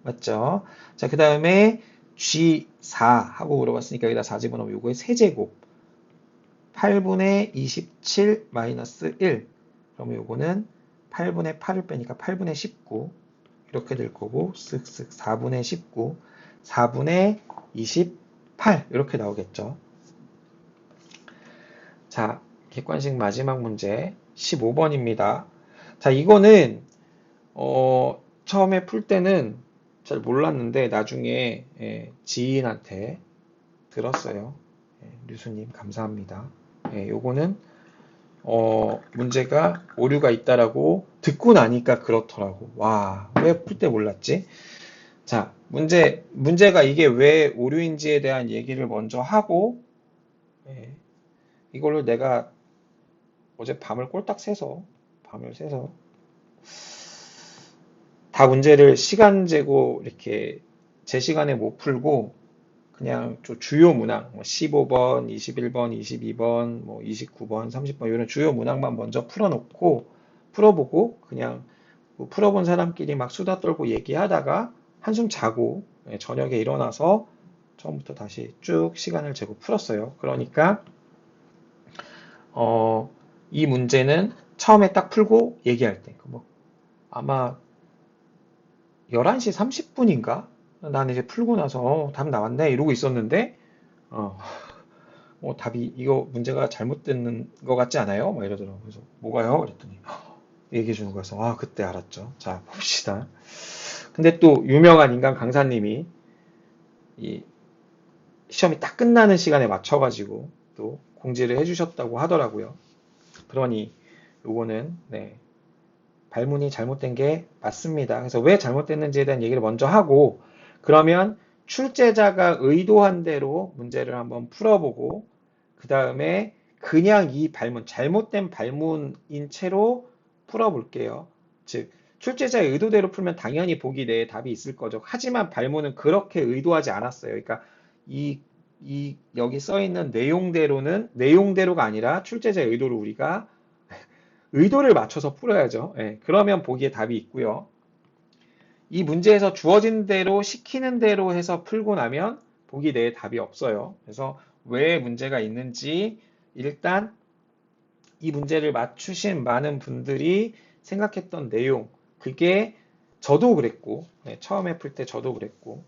맞죠? 자, 그 다음에 G4 하고 물어봤으니까 여기다 4 집어넣으면 요거의 세제곱 8분의 27 마이너스 1 그러면 요거는 8분의 8을 빼니까 8분의 19 이렇게 될 거고 쓱쓱 4분의 19 4분의 28 이렇게 나오겠죠. 자, 객관식 마지막 문제 15번입니다. 자, 이거는 처음에 풀 때는 잘 몰랐는데 나중에 지인한테 들었어요. 류수님 감사합니다. 요거는 문제가 오류가 있다라고 듣고 나니까 그렇더라고. 와, 왜 풀 때 몰랐지? 자, 문제가 이게 왜 오류인지에 대한 얘기를 먼저 하고 이걸로 내가 어제 밤을 새서 다 문제를 시간 재고 이렇게 제 시간에 못 풀고 그냥 주요 문항 15번, 21번, 22번, 29번, 30번 이런 주요 문항만 먼저 풀어보고 그냥 풀어본 사람끼리 막 수다 떨고 얘기하다가 한숨 자고 저녁에 일어나서 처음부터 다시 쭉 시간을 재고 풀었어요. 그러니까 이 문제는 처음에 딱 풀고 얘기할 때 아마 11시 30분인가? 난 이제 풀고 나서 답 나왔네 이러고 있었는데 답이 이거 문제가 잘못된 것 같지 않아요? 막 이러더라고요. 그래서 뭐가요? 그랬더니 얘기해 주는 거여서 그때 알았죠. 자, 봅시다. 근데 또 유명한 인간 강사님이 이 시험이 딱 끝나는 시간에 맞춰가지고 또 공지를 해주셨다고 하더라고요. 그러니 요거는 발문이 잘못된 게 맞습니다. 그래서 왜 잘못됐는지에 대한 얘기를 먼저 하고 그러면 출제자가 의도한 대로 문제를 한번 풀어보고 그 다음에 그냥 이 발문, 잘못된 발문인 채로 풀어볼게요. 즉 출제자의 의도대로 풀면 당연히 보기 내에 답이 있을 거죠. 하지만 발문은 그렇게 의도하지 않았어요. 그러니까 여기 써 있는 내용대로가 아니라 출제자의 의도를 우리가 의도를 맞춰서 풀어야죠. 그러면 보기에 답이 있고요. 이 문제에서 주어진 대로 시키는 대로 해서 풀고 나면 보기 내에 답이 없어요. 그래서 왜 문제가 있는지 일단 이 문제를 맞추신 많은 분들이 생각했던 내용 그게 저도 그랬고 처음에 풀 때 저도 그랬고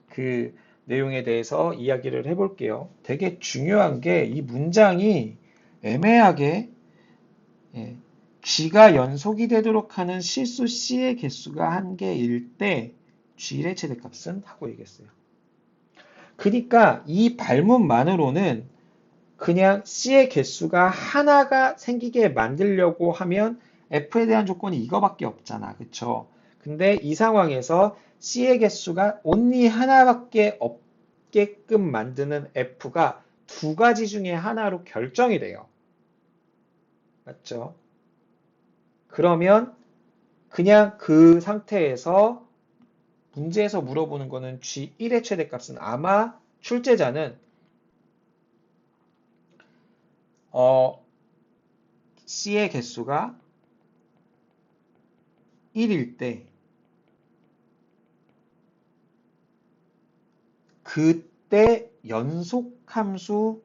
그 내용에 대해서 이야기를 해볼게요. 되게 중요한 게 이 문장이 애매하게 G가 연속이 되도록 하는 실수 C의 개수가 한 개일 때 G의 최대값은 하고 얘기했어요. 그러니까 이 발문만으로는 그냥 C의 개수가 하나가 생기게 만들려고 하면 F에 대한 조건이 이거밖에 없잖아. 그쵸? 근데 이 상황에서 C의 개수가 only 하나밖에 없게끔 만드는 F가 두 가지 중에 하나로 결정이 돼요. 맞죠? 그러면 그냥 그 상태에서 문제에서 물어보는 거는 G1의 최대값은 아마 출제자는 C의 개수가 1일 때 그때 연속함수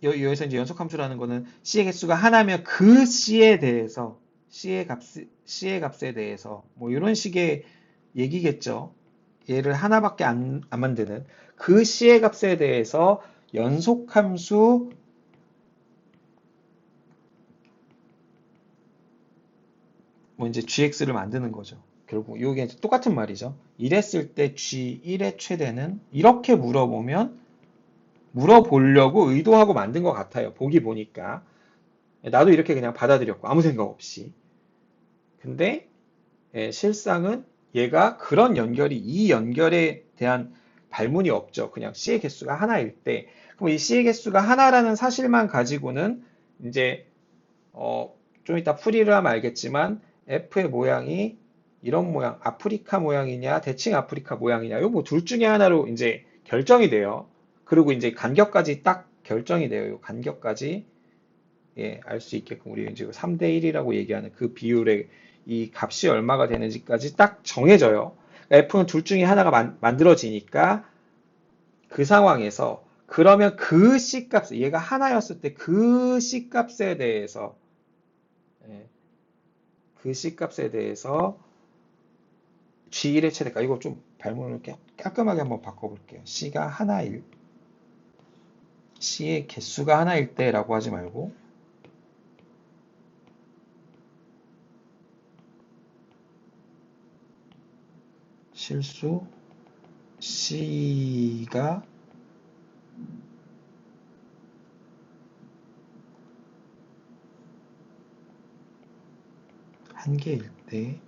여기서 이제 연속함수라는 거는 C의 개수가 하나면 그 C에 대해서 C의 값에 대해서 이런 식의 얘기겠죠. 얘를 하나밖에 안 만드는 그 C의 값에 대해서 연속함수 뭐 이제 gx를 만드는 거죠. 결국 이게 똑같은 말이죠. 이랬을 때 g1의 최대는 이렇게 물어보려고 의도하고 만든 것 같아요. 보기 보니까. 나도 이렇게 그냥 받아들였고 아무 생각 없이. 근데 실상은 얘가 그런 이 연결에 대한 발문이 없죠. 그냥 C의 개수가 하나일 때. 그럼 이 C의 개수가 하나라는 사실만 가지고는 이제 좀 이따 풀이를 하면 알겠지만 F의 모양이 이런 모양, 아프리카 모양이냐, 대칭 아프리카 모양이냐, 이거 뭐 둘 중에 하나로 이제 결정이 돼요. 그리고 이제 간격까지 딱 결정이 돼요. 이 간격까지 알 수 있게끔 우리 이제 3대 1이라고 얘기하는 그 비율의 이 값이 얼마가 되는지까지 딱 정해져요. F는 둘 중에 하나가 만들어지니까 그 상황에서 그러면 그 C값, 얘가 하나였을 때 그 C값에 대해서 예, 그 C값에 대해서 G1의 최대값, 이거 좀 발문을 깔끔하게 한번 바꿔볼게요. C의 개수가 하나일 때라고 하지 말고 실수 C가 한 개일 때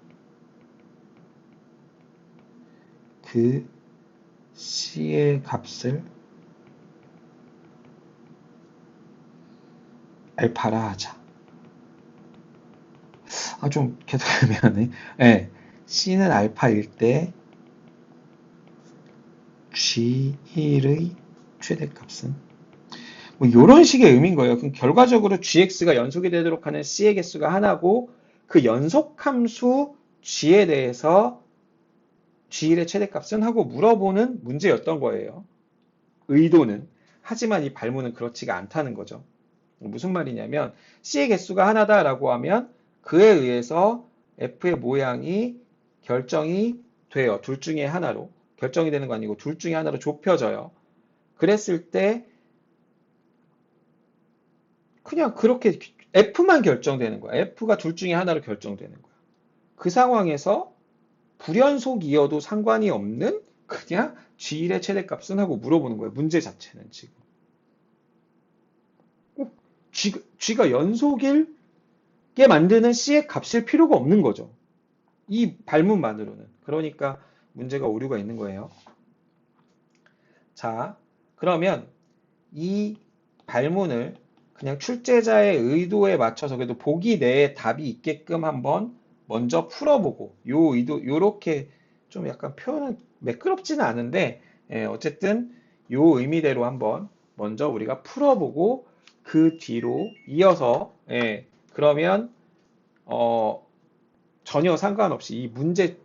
그 C의 값을 알파라 하자. 좀 계속 애매하네. 네, C는 알파일 때 G1의 최대값은 뭐 이런 식의 의미인 거예요. 그럼 결과적으로 gx가 연속이 되도록 하는 c의 개수가 하나고 그 연속함수 g에 대해서 g1의 최대값은 하고 물어보는 문제였던 거예요. 의도는. 하지만 이 발문은 그렇지가 않다는 거죠. 무슨 말이냐면 c의 개수가 하나다라고 하면 그에 의해서 f의 모양이 결정이 돼요. 둘 중에 하나로. 결정이 되는 거 아니고 둘 중에 하나로 좁혀져요. 그랬을 때 그냥 그렇게 F만 결정되는 거야. F가 둘 중에 하나로 결정되는 거야. 그 상황에서 불연속이어도 상관이 없는 그냥 G1의 최대값은 하고 물어보는 거예요. 문제 자체는 지금. 꼭 G가 연속일 게 만드는 C의 값일 필요가 없는 거죠. 이 발문만으로는. 그러니까 문제가 오류가 있는 거예요. 자, 그러면 이 발문을 그냥 출제자의 의도에 맞춰서 그래도 보기 내에 답이 있게끔 한번 먼저 풀어보고 요렇게 좀 약간 표현은 매끄럽지는 않은데 어쨌든 요 의미대로 한번 먼저 우리가 풀어보고 그 뒤로 이어서 그러면 전혀 상관없이 이 문제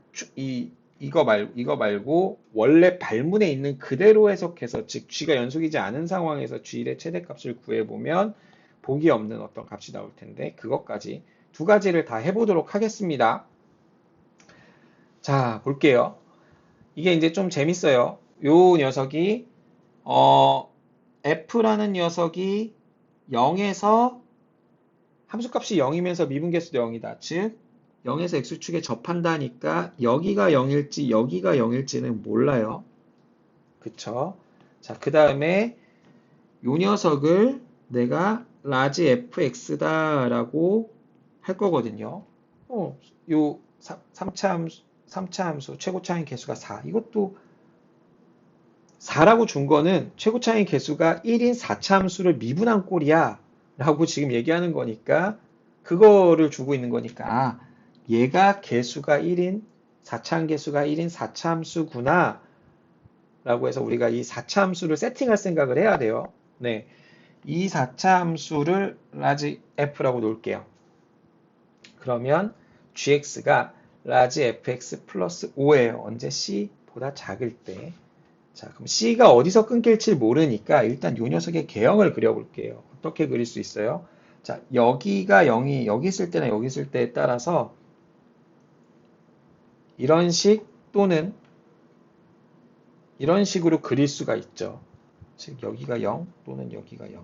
이거 말고 원래 발문에 있는 그대로 해석해서 즉 G가 연속이지 않은 상황에서 G의 최대값을 구해보면 보기 없는 어떤 값이 나올 텐데 그것까지 두 가지를 다 해보도록 하겠습니다. 자, 볼게요. 이게 이제 좀 재밌어요. 요 녀석이 F라는 녀석이 0에서 함수값이 0이면서 미분계수도 0이다. 즉 0에서 x축에 접한다니까 여기가 0일지 여기가 0일지는 몰라요. 그쵸? 자, 그 다음에 요 녀석을 내가 라지 fx다 라고 할 거거든요. 요 3차 함수 최고차인 개수가 4. 이것도 4라고 준 거는 최고차인 개수가 1인 4차 함수를 미분한 꼴이야 라고 지금 얘기하는 거니까 그거를 주고 있는 거니까 얘가 개수가 1인 4차 개수가 1인 4차 함수구나 라고 해서 우리가 이 4차 함수를 세팅할 생각을 해야 돼요. 네, 이 4차 함수를 라지 f라고 놓을게요. 그러면 gx가 라지 fx 플러스 5예요. 언제 c보다 작을 때. 자, 그럼 C가 어디서 끊길지 모르니까 일단 이 녀석의 개형을 그려볼게요. 어떻게 그릴 수 있어요? 자, 여기가 0이 여기 있을 때나 여기 있을 때에 따라서 이런 식 또는 이런 식으로 그릴 수가 있죠. 즉 여기가 0 또는 여기가 0.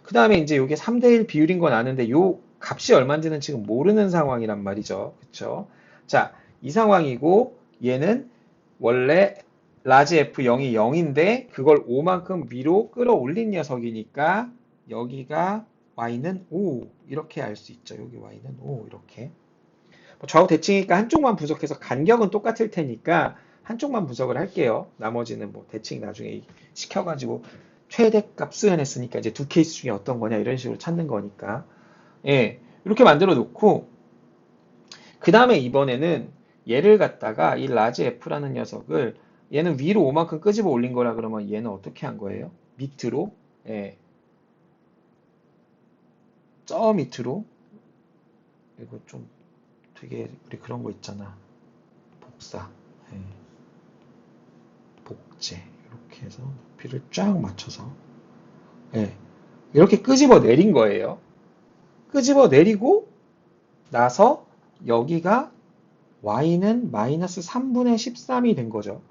그 다음에 이제 이게 3대1 비율인 건 아는데 요 값이 얼마인지는 지금 모르는 상황이란 말이죠. 그쵸? 자, 이 상황이고 얘는 원래 라지 F0이 0인데 그걸 5만큼 위로 끌어올린 녀석이니까 여기가 y는 5 이렇게 알 수 있죠. 여기 y는 5 이렇게. 좌우 대칭이니까 한쪽만 분석해서 간격은 똑같을 테니까 한쪽만 분석을 할게요. 나머지는 뭐 대칭 나중에 시켜가지고 최대값 수연했으니까 이제 두 케이스 중에 어떤 거냐 이런 식으로 찾는 거니까. 예, 이렇게 만들어 놓고 그 다음에 이번에는 얘를 갖다가 이 라지 F라는 녀석을 얘는 위로 5만큼 끄집어 올린 거라 그러면 얘는 어떻게 한 거예요? 밑으로, 예, 저 밑으로. 이거 좀 되게 우리 그런 거 있잖아. 복사, 예, 복제 이렇게 해서 높이를 쫙 맞춰서, 예, 이렇게 끄집어 내린 거예요. 끄집어 내리고 나서 여기가 y는 마이너스 3분의 13이 된 거죠.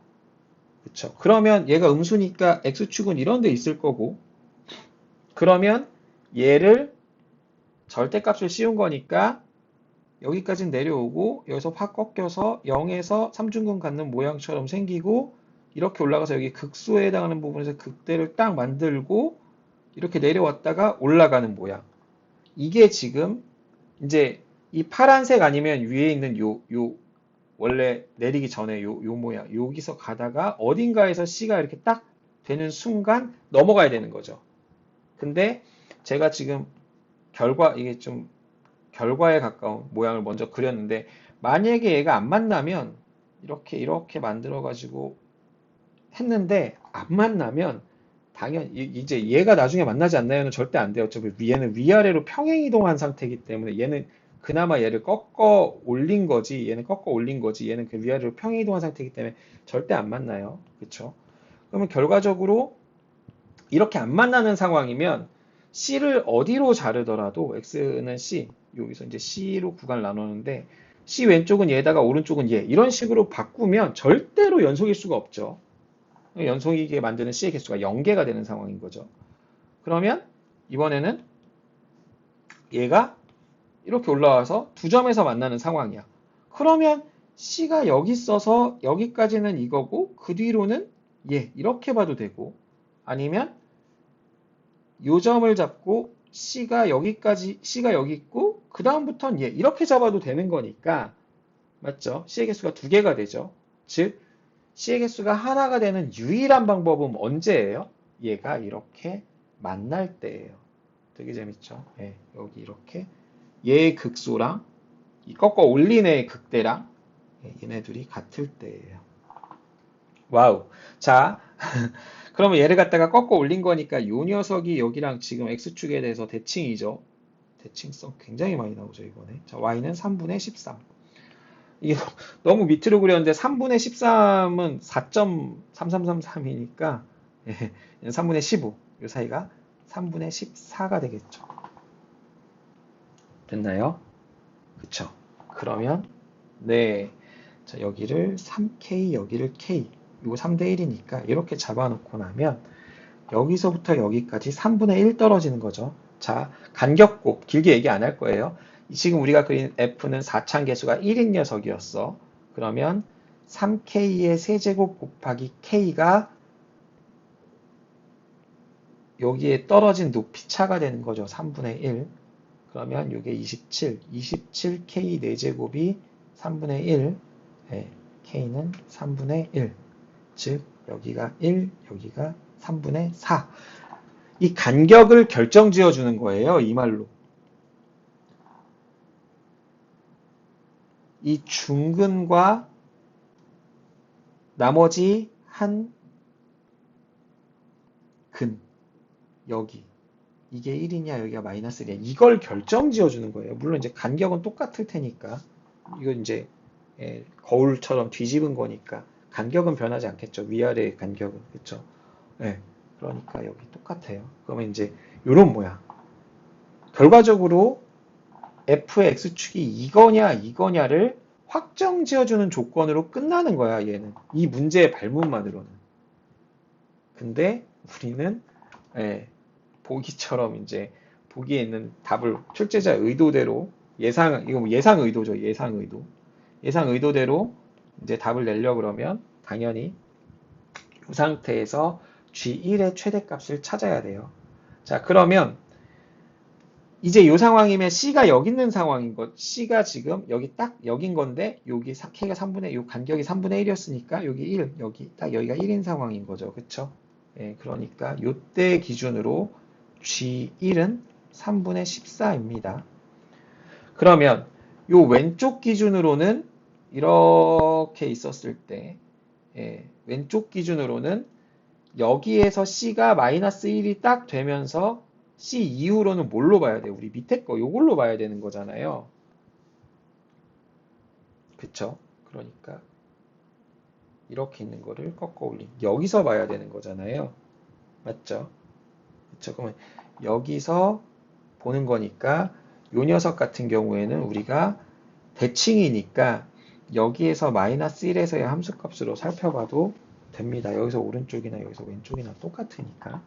그쵸? 그러면 얘가 음수니까 x축은 이런 데 있을 거고, 그러면 얘를 절대값을 씌운 거니까 여기까지 내려오고 여기서 확 꺾여서 0에서 3중근 갖는 모양처럼 생기고 이렇게 올라가서 여기 극소에 해당하는 부분에서 극대를 딱 만들고 이렇게 내려왔다가 올라가는 모양. 이게 지금 이제 이 파란색 아니면 위에 있는 요 원래 내리기 전에 요 모양 여기서 가다가 어딘가에서 C가 이렇게 딱 되는 순간 넘어가야 되는 거죠. 근데 제가 지금 이게 좀 결과에 가까운 모양을 먼저 그렸는데 만약에 얘가 안 만나면 이렇게 만들어 가지고 했는데 안 만나면 당연히 이제 얘가 나중에 만나지 않나요는 절대 안 돼요. 어차피 얘는 위아래로 평행 이동한 상태이기 때문에 얘는 그나마 얘를 꺾어 올린 거지, 얘는 꺾어 올린 거지, 얘는 그 위아래로 평행 이동한 상태이기 때문에 절대 안 만나요. 그쵸? 그러면 결과적으로 이렇게 안 만나는 상황이면 C를 어디로 자르더라도 X는 C, 여기서 이제 C로 구간을 나누는데 C 왼쪽은 얘다가 오른쪽은 얘 이런 식으로 바꾸면 절대로 연속일 수가 없죠. 연속이게 만드는 C의 개수가 0개가 되는 상황인 거죠. 그러면 이번에는 얘가 이렇게 올라와서 두 점에서 만나는 상황이야. 그러면 C가 여기 있어서 여기까지는 이거고 그 뒤로는 얘 이렇게 봐도 되고 아니면 요 점을 잡고 C가 여기까지 C가 여기 있고 그 다음부터는 얘 이렇게 잡아도 되는 거니까 맞죠? C의 개수가 두 개가 되죠. 즉 C의 개수가 하나가 되는 유일한 방법은 언제예요? 얘가 이렇게 만날 때예요. 되게 재밌죠? 예, 여기 이렇게 얘의 극소랑 이 꺾어 올린 애의 극대랑 얘네들이 같을 때예요. 와우. 자, 그러면 얘를 갖다가 꺾어 올린 거니까 요 녀석이 여기랑 지금 x축에 대해서 대칭이죠. 대칭성 굉장히 많이 나오죠, 이번에. 자, y는 3분의 13. 이게 너무 밑으로 그렸는데 3분의 13은 4.3333이니까 3분의 15. 이 사이가 3분의 14가 되겠죠. 됐나요? 그쵸? 그러면 네. 자, 여기를 3K, 여기를 K. 이거 3대 1이니까 이렇게 잡아놓고 나면 여기서부터 여기까지 3분의 1 떨어지는 거죠. 자, 간격곱 길게 얘기 안 할 거예요. 지금 우리가 그린 F는 4창 개수가 1인 녀석이었어. 그러면 3K의 세제곱 곱하기 K가 여기에 떨어진 높이 차가 되는 거죠. 3분의 1. 그러면 이게 27. 27K 4제곱이 3분의 1. 네, K는 3분의 1. 즉 여기가 1, 여기가 3분의 4. 이 간격을 결정지어 주는 거예요. 이 말로. 이 중근과 나머지 한 근, 여기. 이게 1이냐, 여기가 마이너스 1이냐. 이걸 결정지어 주는 거예요. 물론 이제 간격은 똑같을 테니까. 이건 이제 거울처럼 뒤집은 거니까. 간격은 변하지 않겠죠. 위아래의 간격은. 그렇죠? 네. 그러니까 여기 똑같아요. 그러면 이제 이런 모양. 결과적으로 f의 x축이 이거냐를 확정 지어주는 조건으로 끝나는 거야, 얘는. 이 문제의 발문만으로는. 근데 우리는 보기처럼 이제 보기에 있는 답을 출제자 의도대로 이거 뭐 예상 의도죠. 예상 의도. 예상 의도대로 이제 답을 내려 그러면 당연히 이 상태에서 G1의 최대값을 찾아야 돼요. 자, 그러면 이제 이 상황이면 C가 여기 있는 상황인 것. C가 지금 여기 딱 여긴 건데 여기 K가 3분의 요 간격이 3분의 1이었으니까 여기 1, 여기 딱 여기가 1인 상황인 거죠. 그쵸? 예, 그러니까 요때 기준으로 G1은 3분의 14입니다. 그러면 요 왼쪽 기준으로는 이렇게 있었을 때 왼쪽 기준으로는 여기에서 C가 마이너스 1이 딱 되면서 C 이후로는 뭘로 봐야 돼요? 우리 밑에 거 요걸로 봐야 되는 거잖아요. 그쵸? 그러니까 이렇게 있는 거를 꺾어 올림. 여기서 봐야 되는 거잖아요. 맞죠? 그쵸? 그러면 여기서 보는 거니까 요 녀석 같은 경우에는 우리가 대칭이니까 여기에서 마이너스 1에서의 함수값으로 살펴봐도 됩니다. 여기서 오른쪽이나 여기서 왼쪽이나 똑같으니까.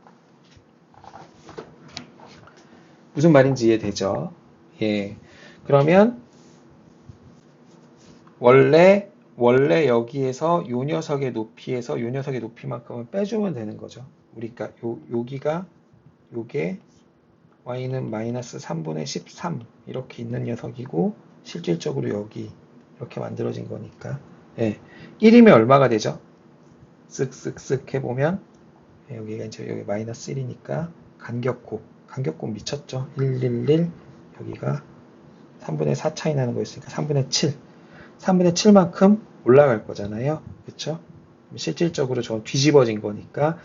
무슨 말인지 이해되죠? 예. 그러면 원래 여기에서 요 녀석의 높이에서 요 녀석의 높이만큼은 빼주면 되는 거죠. 우리가 여기가 요게 y는 마이너스 3분의 13 이렇게 있는 녀석이고 실질적으로 여기 이렇게 만들어진 거니까 1이면 얼마가 되죠? 쓱쓱쓱 해보면 여기가 이제 여기 마이너스 1이니까 간격곱 미쳤죠? 111 여기가 3분의 4 차이 나는 거였으니까 3분의 7 3분의 7만큼 올라갈 거잖아요. 그쵸? 실질적으로 저건 뒤집어진 거니까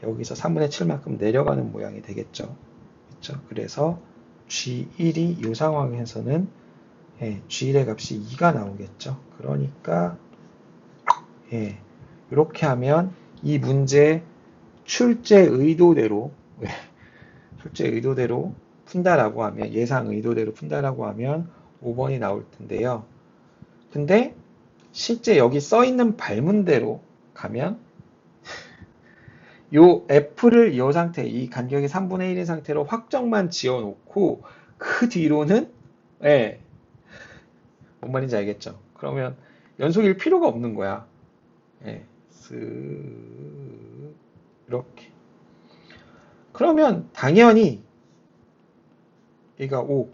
여기서 3분의 7만큼 내려가는 모양이 되겠죠. 그쵸? 그래서 G1이 이 상황에서는 G1의 값이 2가 나오겠죠. 그러니까 이렇게 하면 이 문제 출제 의도대로 푼다라고 하면 예상 의도대로 푼다라고 하면 5번이 나올 텐데요. 근데 실제 여기 써 있는 발문대로 가면 요 F를 이 상태, 이 간격이 3분의 1인 상태로 확정만 지어놓고 그 뒤로는 뭔 말인지 알겠죠? 그러면 연속일 필요가 없는 거야. 이렇게. 그러면 당연히 얘가 5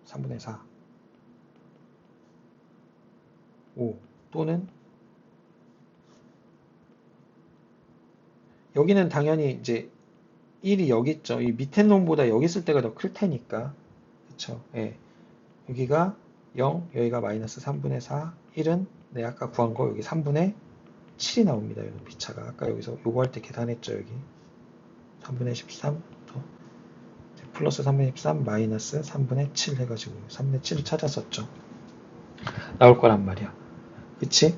3분의 4 5 또는 여기는 당연히 이제 1이 여기 있죠. 이 밑에 놈보다 여기 있을 때가 더 클 테니까. 그쵸? 여기가 0, 여기가 마이너스 3분의 4, 1은 내가 아까 구한 거 여기 3분의 7이 나옵니다. 여기 비차가. 아까 여기서 요거 할 때 계산했죠. 여기 3분의 13 플러스 3분의 13 마이너스 3분의 7 해가지고 3분의 7을 찾았었죠. 나올 거란 말이야. 그치?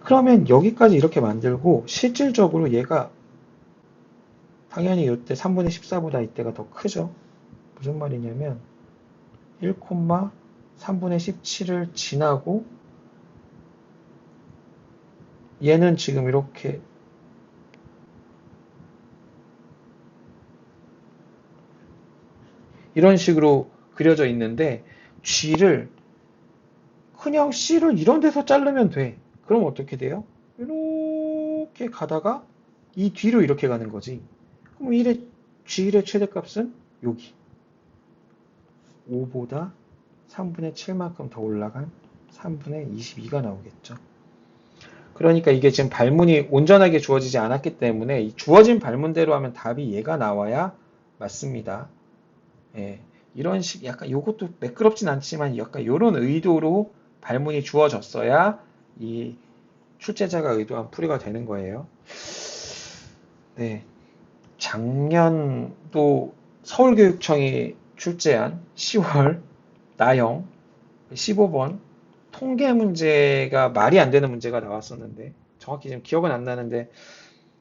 그러면 여기까지 이렇게 만들고 실질적으로 얘가 당연히 이때 3분의 14보다 이때가 더 크죠. 무슨 말이냐면 1,3분의 17을 지나고 얘는 지금 이렇게 이런 식으로 그려져 있는데 G를 그냥 C를 이런 데서 자르면 돼. 그럼 어떻게 돼요? 이렇게 가다가 이 뒤로 이렇게 가는 거지. 그럼 G1의 최대값은 여기 5보다 3분의 7만큼 더 올라간 3분의 22가 나오겠죠. 그러니까 이게 지금 발문이 온전하게 주어지지 않았기 때문에 이 주어진 발문대로 하면 답이 얘가 나와야 맞습니다. 이런 식 약간 요것도 매끄럽진 않지만 약간 이런 의도로 발문이 주어졌어야 이 출제자가 의도한 풀이가 되는 거예요. 작년도 서울교육청이 출제한 10월 나형 15번 통계 문제가 말이 안 되는 문제가 나왔었는데 정확히 지금 기억은 안 나는데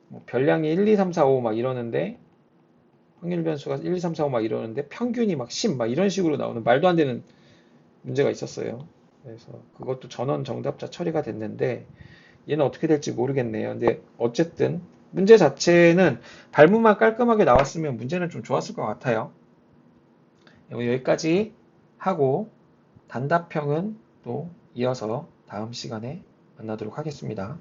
뭐 별량이 1, 2, 3, 4, 5 막 이러는데 확률 변수가 1, 2, 3, 4, 5 막 이러는데 평균이 막 10 막 이런 식으로 나오는 말도 안 되는 문제가 있었어요. 그래서 그것도 전원 정답자 처리가 됐는데 얘는 어떻게 될지 모르겠네요. 근데 어쨌든 문제 자체는 발문만 깔끔하게 나왔으면 문제는 좀 좋았을 것 같아요. 여기까지 하고 단답형은 또 이어서 다음 시간에 만나도록 하겠습니다.